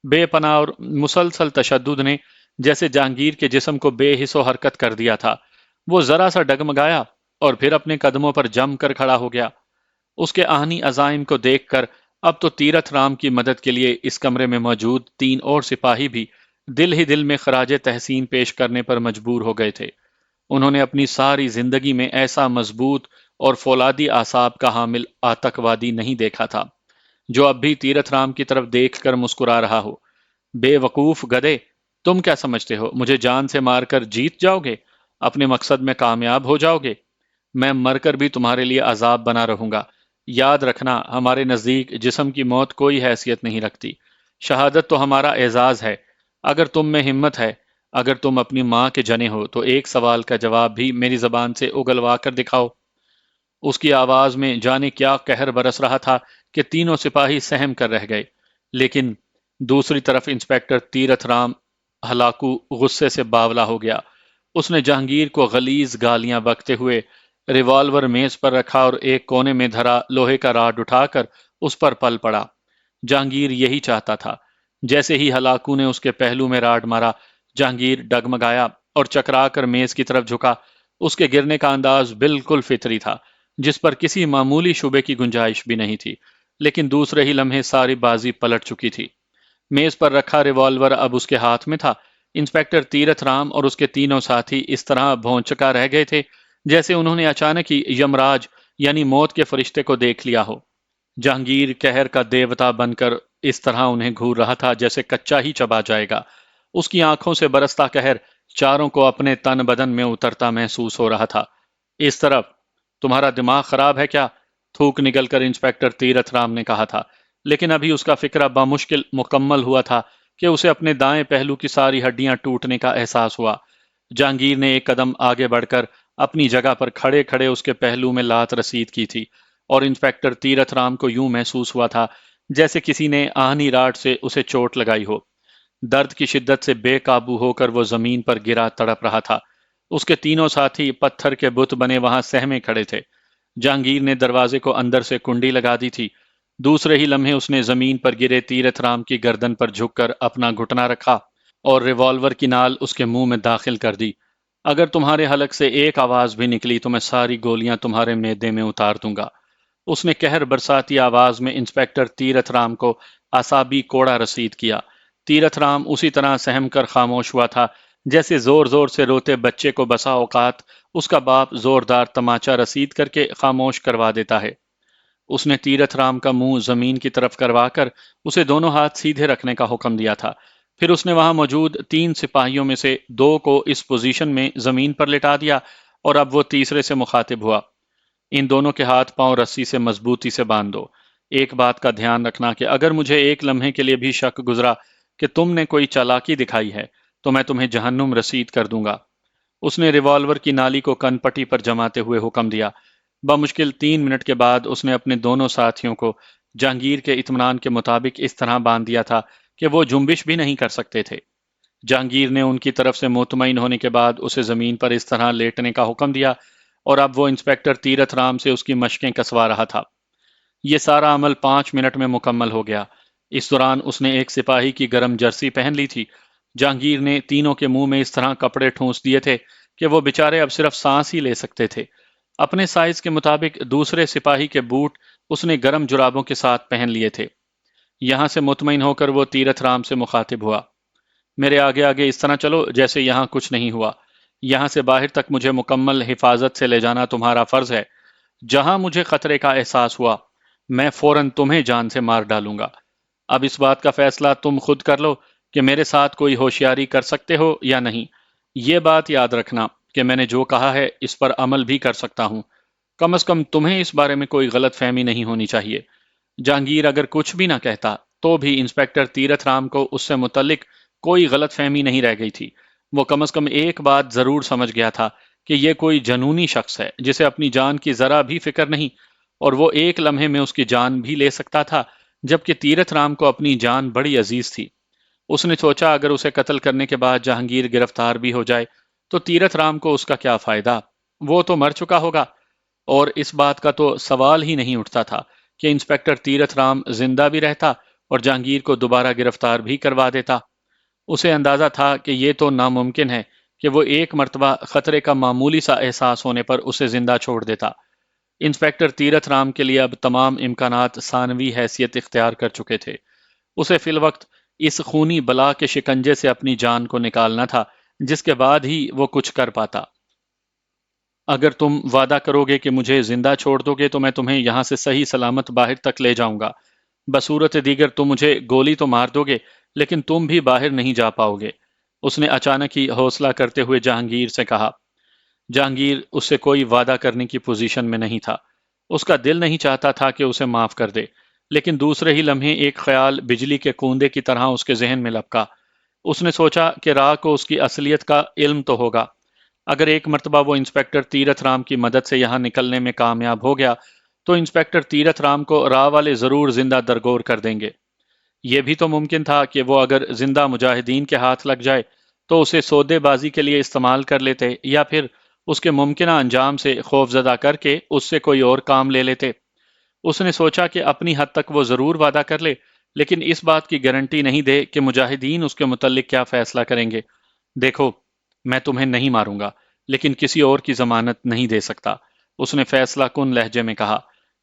بے پناہ اور مسلسل تشدد نے جیسے جہانگیر کے جسم کو بے حس و حرکت کر دیا تھا۔ وہ ذرا سا ڈگمگایا اور پھر اپنے قدموں پر جم کر کھڑا ہو گیا۔ اس کے آہنی عزائم کو دیکھ کر اب تو تیرتھ رام کی مدد کے لیے اس کمرے میں موجود 3 اور سپاہی بھی دل ہی دل میں خراج تحسین پیش کرنے پر مجبور ہو گئے تھے۔ انہوں نے اپنی ساری زندگی میں ایسا مضبوط اور فولادی اعصاب کا حامل آتکوادی نہیں دیکھا تھا جو اب بھی تیرتھ رام کی طرف دیکھ کر مسکرا رہا ہو۔ بے وقوف گدھے، تم کیا سمجھتے ہو مجھے جان سے مار کر جیت جاؤ گے؟ اپنے مقصد میں کامیاب ہو جاؤ گے؟ میں مر کر بھی تمہارے لیے عذاب بنا رہوں گا۔ یاد رکھنا ہمارے نزدیک جسم کی موت کوئی حیثیت نہیں رکھتی۔ شہادت تو ہمارا اعزاز ہے۔ اگر تم میں ہمت ہے، اگر تم اپنی ماں کے جنے ہو تو ایک سوال کا جواب بھی میری زبان سے اگلوا کر دکھاؤ۔ اس کی آواز میں جانے کیا قہر برس رہا تھا کہ تینوں سپاہی سہم کر رہ گئے۔ لیکن دوسری طرف انسپیکٹر تیرتھ رام ہلاکو غصے سے باولا ہو گیا۔ اس نے جہانگیر کو غلیظ گالیاں بکتے ہوئے ریوالور میز پر رکھا اور ایک کونے میں دھرا لوہے کا راڈ اٹھا کر اس پر پل پڑا۔ جہانگیر یہی چاہتا تھا۔ جیسے ہی ہلاکو نے اس کے پہلو میں راڈ مارا، جہانگیر ڈگمگایا اور چکرا کر میز کی طرف جھکا۔ اس کے گرنے کا انداز بالکل فطری تھا، جس پر کسی معمولی شبے کی گنجائش بھی نہیں تھی، لیکن دوسرے ہی لمحے ساری بازی پلٹ چکی تھی۔ میز پر رکھا ریوالور اب اس کے ہاتھ میں تھا۔ انسپیکٹر تیرتھ رام اور اس کے تینوں ساتھی اس طرح بھونچکا رہ گئے تھے جیسے انہوں نے اچانک ہی یمراج یعنی موت کے فرشتے کو دیکھ لیا ہو۔ جہانگیر قہر کا دیوتا بن کر اس طرح انہیں گھور رہا تھا جیسے کچا ہی چبا جائے گا۔ اس کی آنکھوں سے برستا قہر چاروں کو اپنے تن بدن میں اترتا محسوس ہو رہا تھا۔ اس طرف تمہارا دماغ خراب ہے کیا؟ تھوک نگل کر انسپیکٹر تیرتھ رام نے کہا تھا، لیکن ابھی اس کا فکرہ بمشکل مکمل ہوا تھا کہ اسے اپنے دائیں پہلو کی ساری ہڈیاں ٹوٹنے کا احساس ہوا۔ جہانگیر نے ایک قدم آگے بڑھ کر اپنی جگہ پر کھڑے کھڑے اس کے پہلو میں لات رسید کی تھی، اور انسپیکٹر تیرتھ رام کو یوں محسوس ہوا تھا جیسے کسی نے آہنی راڈ سے اسے چوٹ لگائی ہو۔ درد کی شدت سے بے قابو ہو کر وہ زمین پر گرا تڑپ رہا تھا۔ اس کے تینوں ساتھی پتھر کے بت بنے وہاں سہمے کھڑے تھے۔ جہانگیر نے دروازے کو اندر سے کنڈی لگا دی تھی۔ دوسرے ہی لمحے اس نے زمین پر گرے تیرتھ رام کی گردن پر جھک کر اپنا گھٹنا رکھا اور ریوالور کی نال اس کے منہ میں داخل کر دی۔ اگر تمہارے حلق سے ایک آواز بھی نکلی تو میں ساری گولیاں تمہارے معدے میں اتار دوں گا۔ اس نے قہر برساتی آواز میں انسپیکٹر تیرتھ رام کو اعصابی کوڑا رسید کیا۔ تیرتھ رام اسی طرح سہم کر خاموش ہوا تھا جیسے زور زور سے روتے بچے کو بسا اوقات اس کا باپ زوردار تماچا رسید کر کے خاموش کروا دیتا ہے۔ اس نے تیرتھ رام کا منہ زمین کی طرف کروا کر اسے دونوں ہاتھ سیدھے رکھنے کا حکم دیا تھا۔ پھر اس نے وہاں موجود 3 سپاہیوں میں سے 2 کو اس پوزیشن میں زمین پر لٹا دیا اور اب وہ تیسرے سے مخاطب ہوا۔ ان دونوں کے ہاتھ پاؤں رسی سے مضبوطی سے باندھ دو۔ ایک بات کا دھیان رکھنا کہ اگر مجھے ایک لمحے کے لیے بھی شک گزرا کہ تم نے کوئی چالاکی دکھائی ہے تو میں تمہیں جہنم رسید کر دوں گا۔ اس نے ریوالور کی نالی کو کن پٹی پر جماتے ہوئے حکم دیا۔ بمشکل 3 منٹ کے بعد اس نے اپنے دونوں ساتھیوں کو جہانگیر کے اطمینان کے مطابق اس طرح باندھ دیا تھا کہ وہ جنبش بھی نہیں کر سکتے تھے۔ جہانگیر نے ان کی طرف سے مطمئن ہونے کے بعد اسے زمین پر اس طرح لیٹنے کا حکم دیا اور اب وہ انسپیکٹر تیرتھ رام سے اس کی مشقیں کسوا رہا تھا۔ یہ سارا عمل 5 منٹ میں مکمل ہو گیا۔ اس دوران اس نے ایک سپاہی کی گرم جرسی پہن لی تھی۔ جہانگیر نے تینوں کے منہ میں اس طرح کپڑے ٹھونس دیے تھے کہ وہ بیچارے اب صرف سانس ہی لے سکتے تھے۔ اپنے سائز کے مطابق دوسرے سپاہی کے بوٹ اس نے گرم جرابوں کے ساتھ پہن لیے تھے۔ یہاں سے مطمئن ہو کر وہ تیرتھ رام سے مخاطب ہوا۔ میرے آگے آگے اس طرح چلو جیسے یہاں کچھ نہیں ہوا۔ یہاں سے باہر تک مجھے مکمل حفاظت سے لے جانا تمہارا فرض ہے۔ جہاں مجھے خطرے کا احساس ہوا میں فوراً تمہیں جان سے مار ڈالوں گا۔ اب اس بات کا فیصلہ تم خود کر لو کہ میرے ساتھ کوئی ہوشیاری کر سکتے ہو یا نہیں۔ یہ بات یاد رکھنا کہ میں نے جو کہا ہے اس پر عمل بھی کر سکتا ہوں۔ کم از کم تمہیں اس بارے میں کوئی غلط فہمی نہیں ہونی چاہیے۔ جہانگیر اگر کچھ بھی نہ کہتا تو بھی انسپیکٹر تیرتھ رام کو اس سے متعلق کوئی غلط فہمی نہیں رہ گئی تھی۔ وہ کم از کم ایک بات ضرور سمجھ گیا تھا کہ یہ کوئی جنونی شخص ہے جسے اپنی جان کی ذرا بھی فکر نہیں، اور وہ ایک لمحے میں اس کی جان بھی لے سکتا تھا، جبکہ تیرتھ رام کو اپنی جان بڑی عزیز تھی۔ اس نے سوچا اگر اسے قتل کرنے کے بعد جہانگیر گرفتار بھی ہو جائے تو تیرتھ رام کو اس کا کیا فائدہ؟ وہ تو مر چکا ہوگا، اور اس بات کا تو سوال ہی نہیں اٹھتا تھا کہ انسپیکٹر تیرتھ رام زندہ بھی رہتا اور جہانگیر کو دوبارہ گرفتار بھی کروا دیتا۔ اسے اندازہ تھا کہ یہ تو ناممکن ہے کہ وہ ایک مرتبہ خطرے کا معمولی سا احساس ہونے پر اسے زندہ چھوڑ دیتا۔ انسپیکٹر تیرتھ رام کے لیے اب تمام امکانات ثانوی حیثیت اختیار کر چکے تھے۔ اسے فی الوقت اس خونی بلا کے شکنجے سے اپنی جان کو نکالنا تھا، جس کے بعد ہی وہ کچھ کر پاتا۔ اگر تم وعدہ کرو گے کہ مجھے زندہ چھوڑ دو گے تو میں تمہیں یہاں سے صحیح سلامت باہر تک لے جاؤں گا۔ بصورت دیگر تم مجھے گولی تو مار دو گے لیکن تم بھی باہر نہیں جا پاؤ گے۔ اس نے اچانک ہی حوصلہ کرتے ہوئے جہانگیر سے کہا۔ جہانگیر اس سے کوئی وعدہ کرنے کی پوزیشن میں نہیں تھا۔ اس کا دل نہیں چاہتا تھا کہ اسے معاف کر دے، لیکن دوسرے ہی لمحے ایک خیال بجلی کے کوندے کی طرح اس کے ذہن میں لپکا۔ اس نے سوچا کہ راہ کو اس کی اصلیت کا علم تو ہوگا۔ اگر ایک مرتبہ وہ انسپیکٹر تیرتھ رام کی مدد سے یہاں نکلنے میں کامیاب ہو گیا تو انسپیکٹر تیرتھ رام کو راہ والے ضرور زندہ درگور کر دیں گے۔ یہ بھی تو ممکن تھا کہ وہ اگر زندہ مجاہدین کے ہاتھ لگ جائے تو اسے سودے بازی کے لیے استعمال کر لیتے، یا پھر اس کے ممکنہ انجام سے خوف زدہ کر کے اس سے کوئی اور کام لے لیتے۔ اس نے سوچا کہ اپنی حد تک وہ ضرور وعدہ کر لے، لیکن اس بات کی گارنٹی نہیں دے کہ مجاہدین اس کے متعلق کیا فیصلہ کریں گے۔ دیکھو، میں تمہیں نہیں ماروں گا لیکن کسی اور کی ضمانت نہیں دے سکتا، اس نے فیصلہ کن لہجے میں کہا۔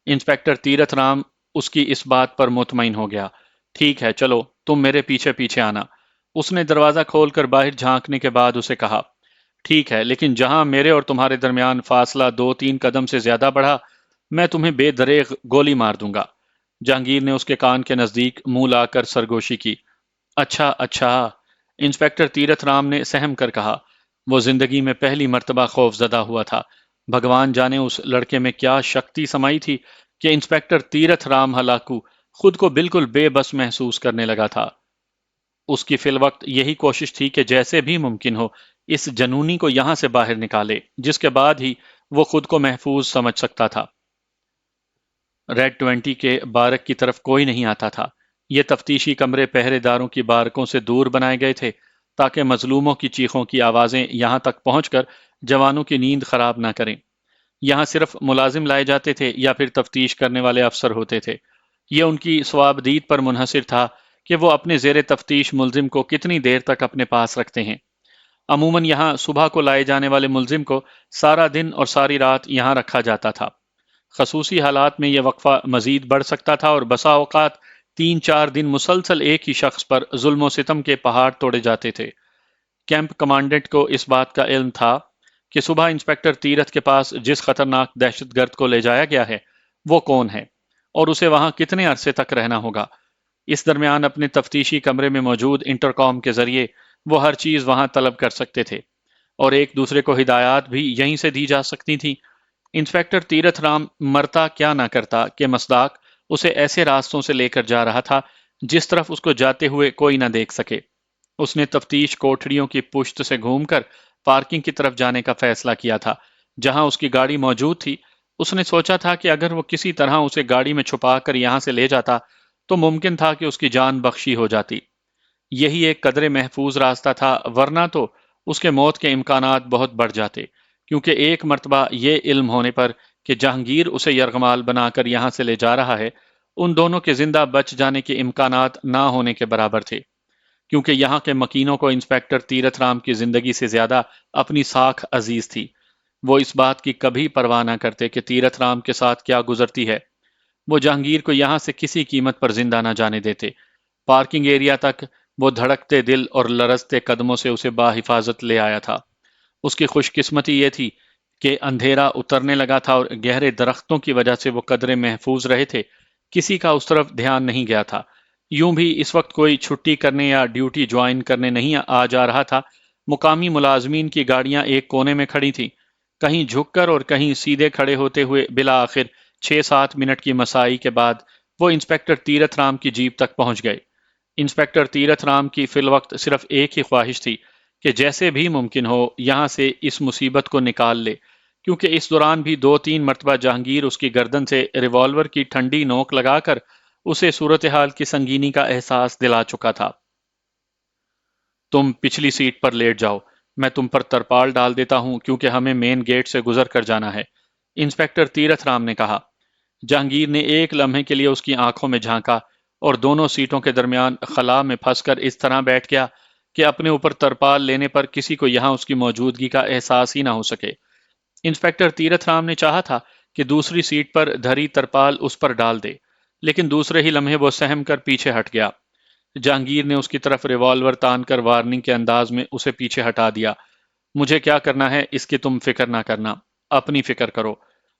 انسپیکٹر تیرتھ رام اس کی اس بات پر مطمئن ہو گیا۔ ٹھیک ہے، چلو تم میرے پیچھے پیچھے آنا۔ اس نے دروازہ کھول کر باہر جھانکنے کے بعد اسے کہا۔ ٹھیک ہے، لیکن جہاں میرے اور تمہارے درمیان فاصلہ 2-3 قدم سے زیادہ بڑھا میں تمہیں بے دریغ گولی مار دوں گا۔ جہانگیر نے اس کے کان کے نزدیک منہ لا کر سرگوشی کی۔ اچھا اچھا، انسپیکٹر تیرتھ رام نے سہم کر کہا۔ وہ زندگی میں پہلی مرتبہ خوف زدہ ہوا تھا۔ بھگوان جانے اس لڑکے میں کیا شکتی سمائی تھی کہ انسپیکٹر تیرتھ رام ہلاکو خود کو بالکل بے بس محسوس کرنے لگا تھا۔ اس کی فی الوقت یہی کوشش تھی کہ جیسے بھی ممکن ہو اس جنونی کو یہاں سے باہر نکالے، جس کے بعد ہی وہ خود کو محفوظ سمجھ سکتا تھا۔ ریڈ 20 کے بارک کی طرف کوئی نہیں آتا تھا۔ یہ تفتیشی کمرے پہرے داروں کی بارکوں سے دور بنائے گئے تھے تاکہ مظلوموں کی چیخوں کی آوازیں یہاں تک پہنچ کر جوانوں کی نیند خراب نہ کریں۔ یہاں صرف ملازم لائے جاتے تھے یا پھر تفتیش کرنے والے افسر ہوتے تھے۔ یہ ان کی ثوابدید پر منحصر تھا کہ وہ اپنے زیر تفتیش ملزم کو کتنی دیر تک اپنے پاس رکھتے ہیں۔ عموماً یہاں صبح کو لائے جانے والے ملزم کو سارا دن اور ساری رات یہاں رکھا جاتا تھا۔ خصوصی حالات میں یہ وقفہ مزید بڑھ سکتا تھا اور بسا اوقات 3-4 دن مسلسل ایک ہی شخص پر ظلم و ستم کے پہاڑ توڑے جاتے تھے۔ کیمپ کمانڈنٹ کو اس بات کا علم تھا کہ صبح انسپیکٹر تیرتھ کے پاس جس خطرناک دہشت گرد کو لے جایا گیا ہے وہ کون ہے اور اسے وہاں کتنے عرصے تک رہنا ہوگا۔ اس درمیان اپنے تفتیشی کمرے میں موجود انٹرکام کے ذریعے وہ ہر چیز وہاں طلب کر سکتے تھے اور ایک دوسرے کو ہدایات بھی یہیں سے دی جا سکتی تھی۔ انسپیکٹر تیرتھ رام مرتا کیا نہ کرتا کہ مصداق اسے ایسے راستوں سے لے کر جا رہا تھا جس طرف اس کو جاتے ہوئے کوئی نہ دیکھ سکے۔ اس نے تفتیش کوٹھڑیوں کی پشت سے گھوم کر پارکنگ کی طرف جانے کا فیصلہ کیا تھا جہاں اس کی گاڑی موجود تھی۔ اس نے سوچا تھا کہ اگر وہ کسی طرح اسے گاڑی میں چھپا کر یہاں سے لے جاتا تو ممکن تھا کہ اس کی جان بخشی ہو جاتی۔ یہی ایک قدرے محفوظ راستہ تھا، ورنہ تو اس کے موت کے امکانات بہت بڑھ جاتے، کیونکہ ایک مرتبہ یہ علم ہونے پر کہ جہانگیر اسے یرغمال بنا کر یہاں سے لے جا رہا ہے، ان دونوں کے زندہ بچ جانے کے امکانات نہ ہونے کے برابر تھے، کیونکہ یہاں کے مکینوں کو انسپیکٹر تیرتھ رام کی زندگی سے زیادہ اپنی ساکھ عزیز تھی۔ وہ اس بات کی کبھی پرواہ نہ کرتے کہ تیرتھ رام کے ساتھ کیا گزرتی ہے۔ وہ جہانگیر کو یہاں سے کسی قیمت پر زندہ نہ جانے دیتے۔ پارکنگ ایریا تک وہ دھڑکتے دل اور لرزتے قدموں سے اسے باحفاظت لے آیا تھا۔ اس کی خوش قسمتی یہ تھی کہ اندھیرا اترنے لگا تھا اور گہرے درختوں کی وجہ سے وہ قدرے محفوظ رہے تھے، کسی کا اس طرف دھیان نہیں گیا تھا۔ یوں بھی اس وقت کوئی چھٹی کرنے یا ڈیوٹی جوائن کرنے نہیں آ جا رہا تھا۔ مقامی ملازمین کی گاڑیاں ایک کونے میں کھڑی تھیں، کہیں جھک کر اور کہیں سیدھے کھڑے ہوتے ہوئے بالآخر 6-7 منٹ کی مساعی کے بعد وہ انسپکٹر تیرتھ رام کی جیپ تک پہنچ گئے۔ انسپکٹر تیرتھ رام کی فی الوقت صرف ایک ہی خواہش تھی کہ جیسے بھی ممکن ہو یہاں سے اس مصیبت کو نکال لے، کیونکہ اس دوران بھی 2-3 مرتبہ جہانگیر اس کی گردن سے ریوالور کی ٹھنڈی نوک لگا کر اسے صورتحال کی سنگینی کا احساس دلا چکا تھا۔ تم پچھلی سیٹ پر لیٹ جاؤ، میں تم پر ترپال ڈال دیتا ہوں کیونکہ ہمیں مین گیٹ سے گزر کر جانا ہے، انسپکٹر تیرتھ رام نے کہا۔ جہانگیر نے ایک لمحے کے لیے اس کی آنکھوں میں جھانکا اور دونوں سیٹوں کے درمیان خلا میں پھنس کر اس طرح بیٹھ گیا کہ اپنے اوپر ترپال لینے پر کسی کو یہاں اس کی موجودگی کا احساس ہی نہ ہو سکے۔ انسپکٹر تیرتھ رام نے چاہا تھا کہ دوسری سیٹ پر دھری ترپال اس پر ڈال دے، لیکن دوسرے ہی لمحے وہ سہم کر پیچھے ہٹ گیا۔ جہانگیر نے اس کی طرف ریوالور تان کر وارننگ کے انداز میں اسے پیچھے ہٹا دیا۔ مجھے کیا کرنا ہے اس کی تم فکر نہ کرنا، اپنی فکر کرو۔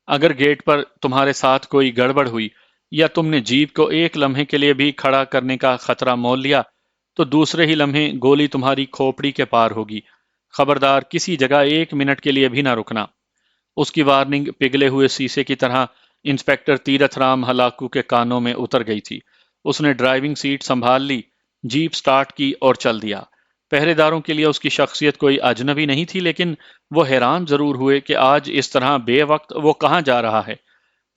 اگر گیٹ پر تمہارے ساتھ کوئی گڑبڑ ہوئی یا تم نے جیپ کو ایک لمحے کے لیے بھی کھڑا کرنے کا خطرہ مول لیا تو دوسرے ہی لمحے گولی تمہاری کھوپڑی کے پار ہوگی۔ خبردار کسی جگہ 1 منٹ کے لیے بھی نہ رکنا۔ اس کی وارننگ پگھلے ہوئے شیشے کی طرح انسپکٹر تیرتھ رام ہلاکو کے کانوں میں اتر گئی تھی۔ اس نے ڈرائیونگ سیٹ سنبھال لی، جیپ سٹارٹ کی اور چل دیا۔ پہرے داروں کے لیے اس کی شخصیت کوئی اجنبی نہیں تھی، لیکن وہ حیران ضرور ہوئے کہ آج اس طرح بے وقت وہ کہاں جا رہا ہے۔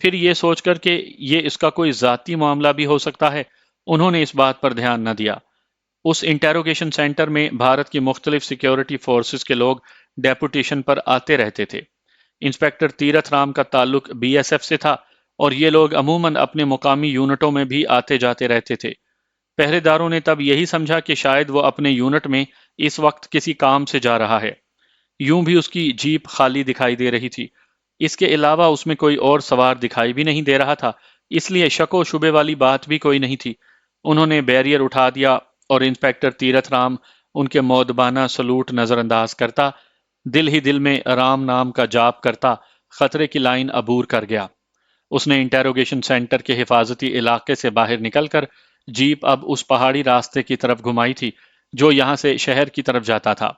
پھر یہ سوچ کر کہ یہ اس کا کوئی ذاتی معاملہ بھی ہو سکتا ہے، انہوں نے اس بات پر دھیان نہ دیا۔ اس انٹیروگیشن سینٹر میں بھارت کی مختلف سیکیورٹی فورسز کے لوگ ڈیپوٹیشن پر آتے رہتے تھے۔ انسپکٹر تیرتھ رام کا تعلق بی ایس ایف سے تھا اور یہ لوگ عموماً اپنے مقامی یونٹوں میں بھی آتے جاتے رہتے تھے۔ پہرے داروں نے تب یہی سمجھا کہ شاید وہ اپنے یونٹ میں اس وقت کسی کام سے جا رہا ہے۔ یوں بھی اس کی جیپ خالی دکھائی دے رہی تھی، اس کے علاوہ اس میں کوئی اور سوار دکھائی بھی نہیں دے رہا تھا، اس لیے شک و شبے والی بات بھی کوئی نہیں تھی۔ انہوں نے بیریئر اٹھا دیا اور انسپکٹر تیرتھ رام ان کے مؤدبانہ سلوٹ نظر انداز کرتا، دل ہی دل میں رام نام کا جاپ کرتا خطرے کی لائن عبور کر گیا۔ اس نے انٹیروگیشن سینٹر کے حفاظتی علاقے سے باہر نکل کر جیپ اب اس پہاڑی راستے کی طرف گھمائی تھی جو یہاں سے شہر کی طرف جاتا تھا۔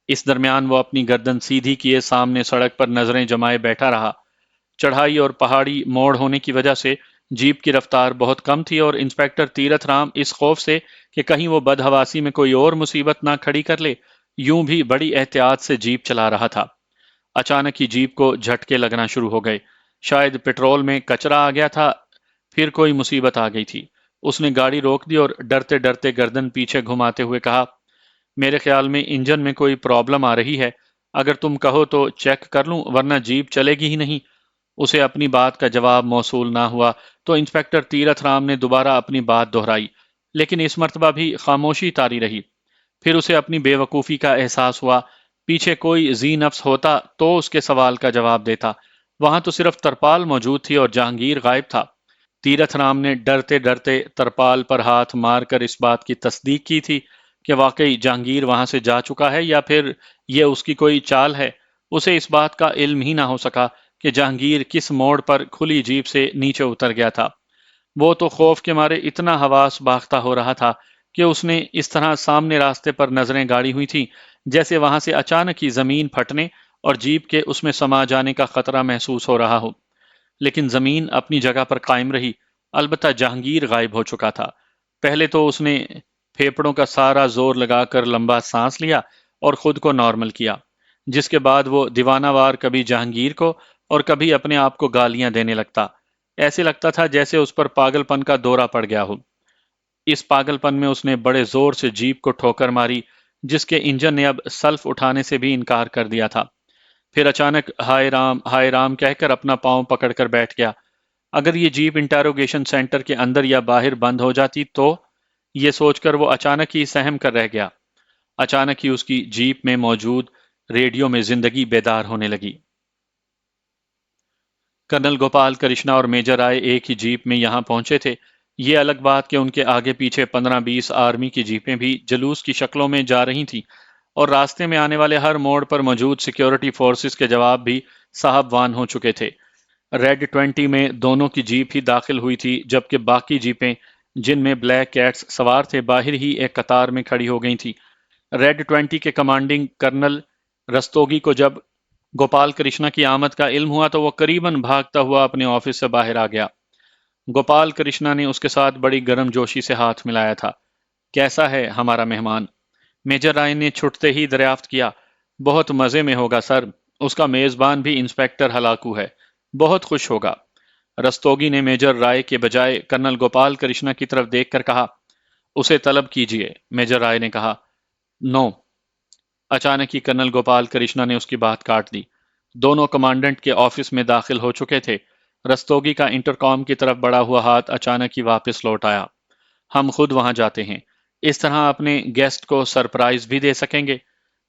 اس درمیان وہ اپنی گردن سیدھی کیے سامنے سڑک پر نظریں جمائے بیٹھا رہا۔ چڑھائی اور پہاڑی موڑ ہونے کی وجہ سے جیپ کی رفتار بہت کم تھی اور انسپکٹر تیرتھ رام اس خوف سے کہ کہیں وہ بدحواسی میں کوئی اور مصیبت نہ کھڑی کر لے، یوں بھی بڑی احتیاط سے جیپ چلا رہا تھا۔ اچانک ہی جیپ کو جھٹکے لگنا شروع ہو گئے، شاید پیٹرول میں کچرا آ گیا تھا، پھر کوئی مصیبت آ گئی تھی۔ اس نے گاڑی روک دی اور ڈرتے ڈرتے گردن پیچھے گھماتے ہوئے کہا، میرے خیال میں انجن میں کوئی پرابلم آ رہی ہے، اگر تم کہو تو چیک کر لوں ورنہ جیپ چلے گی ہی نہیں۔ اسے اپنی بات کا جواب موصول نہ ہوا تو انسپکٹر تیرتھ رام نے دوبارہ اپنی بات دہرائی، لیکن اس مرتبہ بھی خاموشی طاری رہی۔ پھر اسے اپنی بے وقوفی کا احساس ہوا، پیچھے کوئی ذی نفس ہوتا تو اس کے سوال کا جواب دیتا، وہاں تو صرف ترپال موجود تھی اور جہانگیر غائب تھا۔ تیرتھ رام نے ڈرتے ڈرتے ترپال پر ہاتھ مار کر اس بات کی تصدیق کی تھی کہ واقعی جہانگیر وہاں سے جا چکا ہے یا پھر یہ اس کی کوئی چال ہے۔ اسے اس بات کا علم ہی نہ ہو سکا کہ جہانگیر کس موڑ پر کھلی جیپ سے نیچے اتر گیا تھا۔ وہ تو خوف کے مارے اتنا حواس باختہ ہو رہا تھا کہ اس نے اس طرح سامنے راستے پر نظریں گاڑی ہوئی تھیں جیسے وہاں سے اچانک ہی زمین پھٹنے اور جیپ کے اس میں سما جانے کا خطرہ محسوس ہو رہا ہو۔ لیکن زمین اپنی جگہ پر قائم رہی، البتہ جہانگیر غائب ہو چکا تھا۔ پہلے تو اس نے پھیپڑوں کا سارا زور لگا کر لمبا سانس لیا اور خود کو نارمل کیا، جس کے بعد وہ دیوانہ وار کبھی جہانگیر کو اور کبھی اپنے آپ کو گالیاں دینے لگتا۔ ایسے لگتا تھا جیسے اس پر پاگل پن کا دورہ پڑ گیا ہو۔ اس پاگل پن میں اس نے بڑے زور سے جیپ کو ٹھوکر ماری جس کے انجن نے اب سلف اٹھانے سے بھی انکار کر دیا تھا۔ پھر اچانک ہائے رام کہہ کر اپنا پاؤں پکڑ کر بیٹھ گیا۔ اگر یہ جیپ انٹیروگیشن سینٹر کے اندر یا باہر بند ہو جاتی تو، یہ سوچ کر وہ اچانک ہی سہم کر رہ گیا۔ اچانک ہی اس کی جیپ میں موجود ریڈیو میں زندگی بیدار ہونے لگی۔ کرنل گوپال کرشنا اور میجر رائے ایک ہی جیپ میں یہاں پہنچے تھے۔ یہ الگ بات کہ ان کے آگے پیچھے 15-20 آرمی کی جیپیں بھی جلوس کی شکلوں میں جا رہی تھیں اور راستے میں آنے والے ہر موڑ پر موجود سیکیورٹی فورسز کے جواب بھی صاحب وان ہو چکے تھے۔ ریڈ 20 میں دونوں کی جیپ ہی داخل ہوئی تھی، جبکہ باقی جیپیں جن میں بلیک کیٹس سوار تھے باہر ہی ایک قطار میں کھڑی ہو گئی تھی۔ ریڈ 20 کے کمانڈنگ کرنل رستوگی کو جب گوپال کرشنا کی آمد کا علم ہوا تو وہ قریباً بھاگتا ہوا اپنے آفس سے باہر آ گیا۔ گوپال کرشنا نے اس کے ساتھ بڑی گرم جوشی سے ہاتھ ملایا تھا۔ کیسا ہے ہمارا مہمان؟ میجر رائے نے چھٹتے ہی دریافت کیا۔ بہت مزے میں ہوگا سر، اس کا میزبان بھی انسپیکٹر ہلاکو ہے، بہت خوش ہوگا۔ رستوگی نے میجر رائے کے بجائے کرنل گوپال کرشنا کی طرف دیکھ کر کہا، اسے طلب کیجئے۔ میجر رائے نے کہا، نو۔ اچانک ہی کرنل گوپال کرشنا نے اس کی بات کاٹ دی۔ دونوں کمانڈنٹ کے آفس میں داخل ہو چکے تھے۔ رستوگی کا انٹرکام کی طرف بڑھا ہوا ہاتھ اچانک ہی واپس لوٹ آیا۔ ہم خود وہاں جاتے ہیں، اس طرح اپنے گیسٹ کو سرپرائز بھی دے سکیں گے۔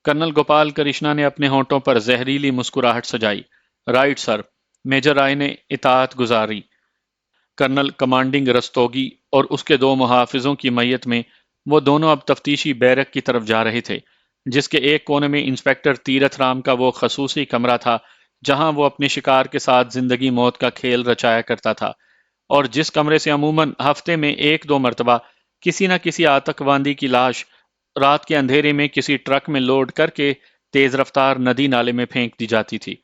کرنل گوپال کرشنا نے اپنے ہونٹوں پر زہریلی مسکراہٹ سجائی۔ رائٹ سر، میجر رائے نے اطاعت گزاری۔ کرنل کمانڈنگ رستوگی اور اس کے دو محافظوں کی میت میں وہ دونوں اب تفتیشی بیرک کی طرف جا رہے تھے، جس کے ایک کونے میں انسپیکٹر تیرتھ رام کا وہ خصوصی کمرہ تھا جہاں وہ اپنے شکار کے ساتھ زندگی موت کا کھیل رچایا کرتا تھا، اور جس کمرے سے عموماً ہفتے میں ایک دو مرتبہ کسی نہ کسی آتنکوادی کی لاش رات کے اندھیرے میں کسی ٹرک میں لوڈ کر کے تیز رفتار ندی نالے میں پھینک دی جاتی تھی۔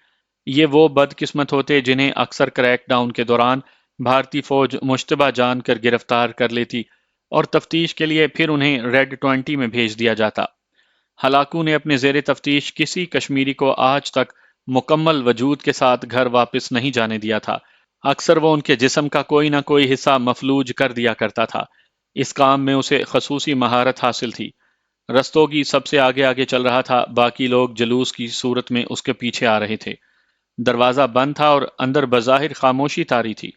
یہ وہ بدقسمت ہوتے جنہیں اکثر کریک ڈاؤن کے دوران بھارتی فوج مشتبہ جان کر گرفتار کر لیتی اور تفتیش کے لیے پھر انہیں ریڈ 20 میں بھیج دیا جاتا۔ ہلاکو نے اپنے زیر تفتیش کسی کشمیری کو آج تک مکمل وجود کے ساتھ گھر واپس نہیں جانے دیا تھا۔ اکثر وہ ان کے جسم کا کوئی نہ کوئی حصہ مفلوج کر دیا کرتا تھا۔ اس کام میں اسے خصوصی مہارت حاصل تھی۔ رستوگی سب سے آگے آگے چل رہا تھا، باقی لوگ جلوس کی صورت میں اس کے پیچھے آ رہے تھے۔ دروازہ بند تھا اور اندر بظاہر خاموشی طاری تھی۔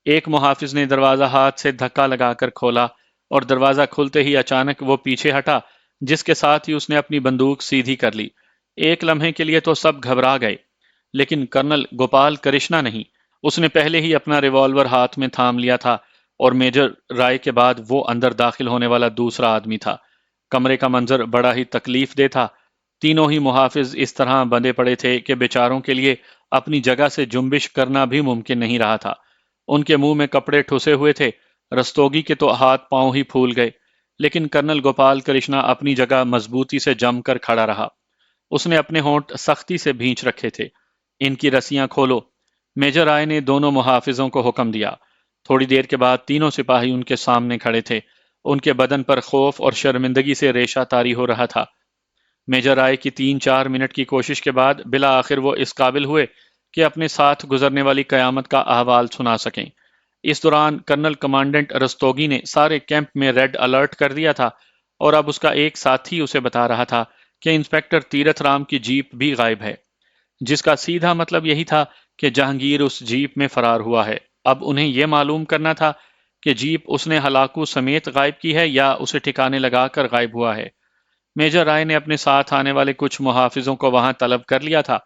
ایک محافظ نے دروازہ ہاتھ سے دھکا لگا کر کھولا اور دروازہ کھلتے ہی اچانک وہ پیچھے ہٹا، جس کے ساتھ ہی اس نے اپنی بندوق سیدھی کر لی۔ ایک لمحے کے لیے تو سب گھبرا گئے، لیکن کرنل گوپال کرشنا نہیں۔ اس نے پہلے ہی اپنا ریوالور ہاتھ میں تھام لیا تھا، اور میجر رائے کے بعد وہ اندر داخل ہونے والا دوسرا آدمی تھا۔ کمرے کا منظر بڑا ہی تکلیف دہ تھا۔ تینوں ہی محافظ اس طرح بندھے پڑے تھے کہ بیچاروں کے لیے اپنی جگہ سے جنبش کرنا بھی ممکن نہیں رہا تھا۔ ان کے منہ میں کپڑے ٹھسے ہوئے تھے۔ رستوگی کے تو ہاتھ پاؤں ہی پھول گئے، لیکن کرنل گوپال کرشنا اپنی جگہ مضبوطی سے جم کر کھڑا رہا۔ اس نے اپنے ہونٹ سختی سے بھینچ رکھے تھے۔ ان کی رسیاں کھولو، میجر رائے نے دونوں محافظوں کو حکم دیا۔ تھوڑی دیر کے بعد تینوں سپاہی ان کے سامنے کھڑے تھے۔ ان کے بدن پر خوف اور شرمندگی سے ریشہ طاری ہو رہا تھا۔ میجر رائے کی 3-4 منٹ کی کوشش کے بعد بالآخر وہ اس قابل ہوئے کہ اپنے ساتھ گزرنے والی قیامت کا احوال سنا سکیں۔ اس دوران کرنل کمانڈنٹ رستوگی نے سارے کیمپ میں ریڈ الرٹ کر دیا تھا، اور اب اس کا ایک ساتھی اسے بتا رہا تھا کہ انسپیکٹر تیرتھ رام کی جیپ بھی غائب ہے، جس کا سیدھا مطلب یہی تھا کہ جہانگیر اس جیپ میں فرار ہوا ہے۔ اب انہیں یہ معلوم کرنا تھا کہ جیپ اس نے ہلاکو سمیت غائب کی ہے یا اسے ٹھکانے لگا کر غائب ہوا ہے۔ میجر رائے نے اپنے ساتھ آنے والے کچھ محافظوں کو وہاں طلب کر لیا تھا،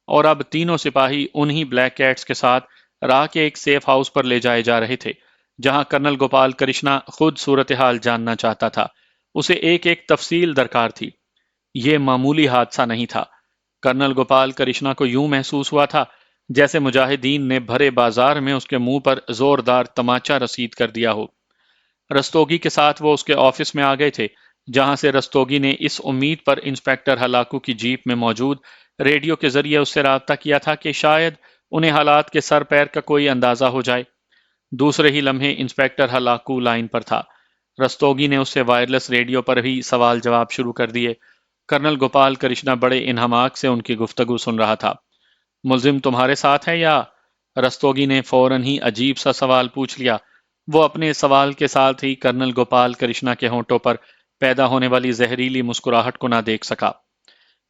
اور اب تینوں سپاہی انہی بلیک کیٹس کے ساتھ راہ کے ایک سیف ہاؤس پر لے جائے جا رہے تھے، جہاں کرنل گوپال کرشنا خود صورتحال جاننا چاہتا تھا۔ اسے ایک ایک تفصیل درکار تھی۔ یہ معمولی حادثہ نہیں تھا۔ کرنل گوپال کرشنا کو یوں محسوس ہوا تھا جیسے مجاہدین نے بھرے بازار میں اس کے منہ پر زوردار تماچا رسید کر دیا ہو۔ رستوگی کے ساتھ وہ اس کے آفس میں آ گئے تھے، جہاں سے رستوگی نے اس امید پر انسپیکٹر ہلاکو کی جیپ میں موجود ریڈیو کے ذریعے اس سے رابطہ کیا تھا کہ شاید انہیں حالات کے سر پیر کا کوئی اندازہ ہو جائے۔ دوسرے ہی لمحے انسپیکٹر ہلاکو لائن پر تھا۔ رستوگی نے اس سے وائرلیس ریڈیو پر ہی سوال جواب شروع کر دیے۔ کرنل گوپال کرشنا بڑے انہماک سے ان کی گفتگو سن رہا تھا۔ ملزم تمہارے ساتھ ہے یا؟ رستوگی نے فوراً ہی عجیب سا سوال پوچھ لیا۔ وہ اپنے سوال کے ساتھ ہی کرنل گوپال کرشنا کے ہونٹوں پر پیدا ہونے والی زہریلی مسکراہٹ کو نہ دیکھ سکا۔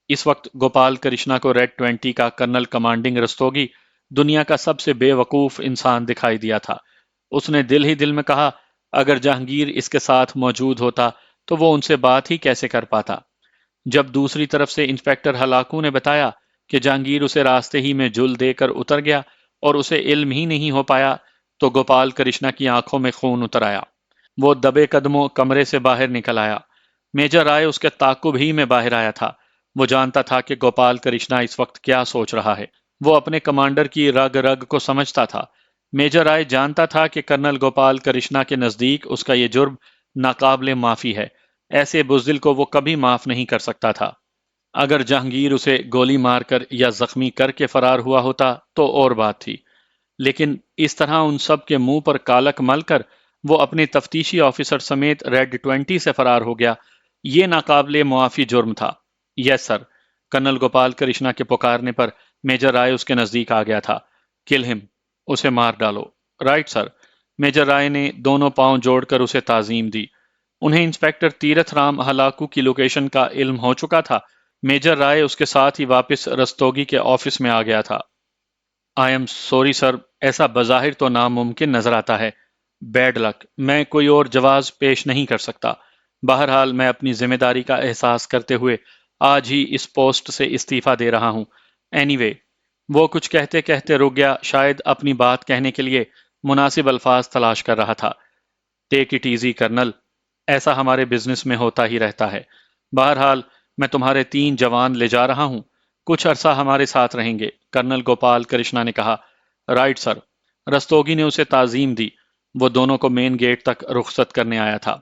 اس وقت گوپال کرشنا کو ریڈ 20 کا کرنل کمانڈنگ رستوگی دنیا کا سب سے بے وقوف انسان دکھائی دیا تھا۔ اس نے دل ہی دل میں کہا، اگر جہانگیر اس کے ساتھ موجود ہوتا تو وہ ان سے بات ہی کیسے کر پاتا؟ جب دوسری طرف سے انسپیکٹر ہلاکو نے بتایا کہ جہانگیر اسے راستے ہی میں جل دے کر اتر گیا اور اسے علم ہی نہیں ہو پایا، تو گوپال کرشنا کی آنکھوں میں خون اتر آیا۔ وہ دبے قدموں کمرے سے باہر نکل آیا۔ میجر رائے اس کے تعاقب ہی میں باہر آیا تھا۔ وہ جانتا تھا کہ گوپال کرشنا اس وقت کیا سوچ رہا ہے۔ وہ اپنے کمانڈر کی رگ رگ کو سمجھتا تھا۔ میجر رائے جانتا تھا کہ کرنل گوپال کرشنا کے نزدیک اس کا یہ جرم ناقابل معافی ہے۔ ایسے بزدل کو وہ کبھی معاف نہیں کر سکتا تھا۔ اگر جہانگیر اسے گولی مار کر یا زخمی کر کے فرار ہوا ہوتا تو اور بات تھی، لیکن اس طرح ان سب کے منہ پر کالک مل کر وہ اپنے تفتیشی آفیسر سمیت ریڈ 20 سے فرار ہو گیا، یہ ناقابل معافی جرم تھا۔ یس سر، کرنل گوپال کرشنا کے پکارنے پر میجر رائے اس کے نزدیک آ گیا تھا۔ کل ہم، اسے مار ڈالو۔ رائٹ سر، میجر رائے نے دونوں پاؤں جوڑ کر اسے تعظیم دی۔ انہیں انسپیکٹر تیرتھ رام ہلاکو کی لوکیشن کا علم ہو چکا تھا۔ میجر رائے اس کے ساتھ ہی واپس رستوگی کے آفس میں آ گیا تھا۔ آئی ایم سوری سر، ایسا بظاہر تو ناممکن نظر آتا ہے۔ بیڈ لک، میں کوئی اور جواز پیش نہیں کر سکتا۔ بہرحال میں اپنی ذمہ داری کا احساس کرتے ہوئے آج ہی اس پوسٹ سے استعفیٰ دے رہا ہوں۔ اینی وے، وہ کچھ کہتے کہتے رک گیا، شاید اپنی بات کہنے کے لیے مناسب الفاظ تلاش کر رہا تھا۔ ٹیک اٹ ایزی کرنل، ایسا ہمارے بزنس میں ہوتا ہی رہتا ہے۔ بہرحال میں تمہارے 3 جوان لے جا رہا ہوں، کچھ عرصہ ہمارے ساتھ رہیں گے، کرنل گوپال کرشنا نے کہا۔ رائٹ سر، رستوگی نے اسے تعظیم دی۔ وہ دونوں کو مین گیٹ تک رخصت کرنے آیا تھا۔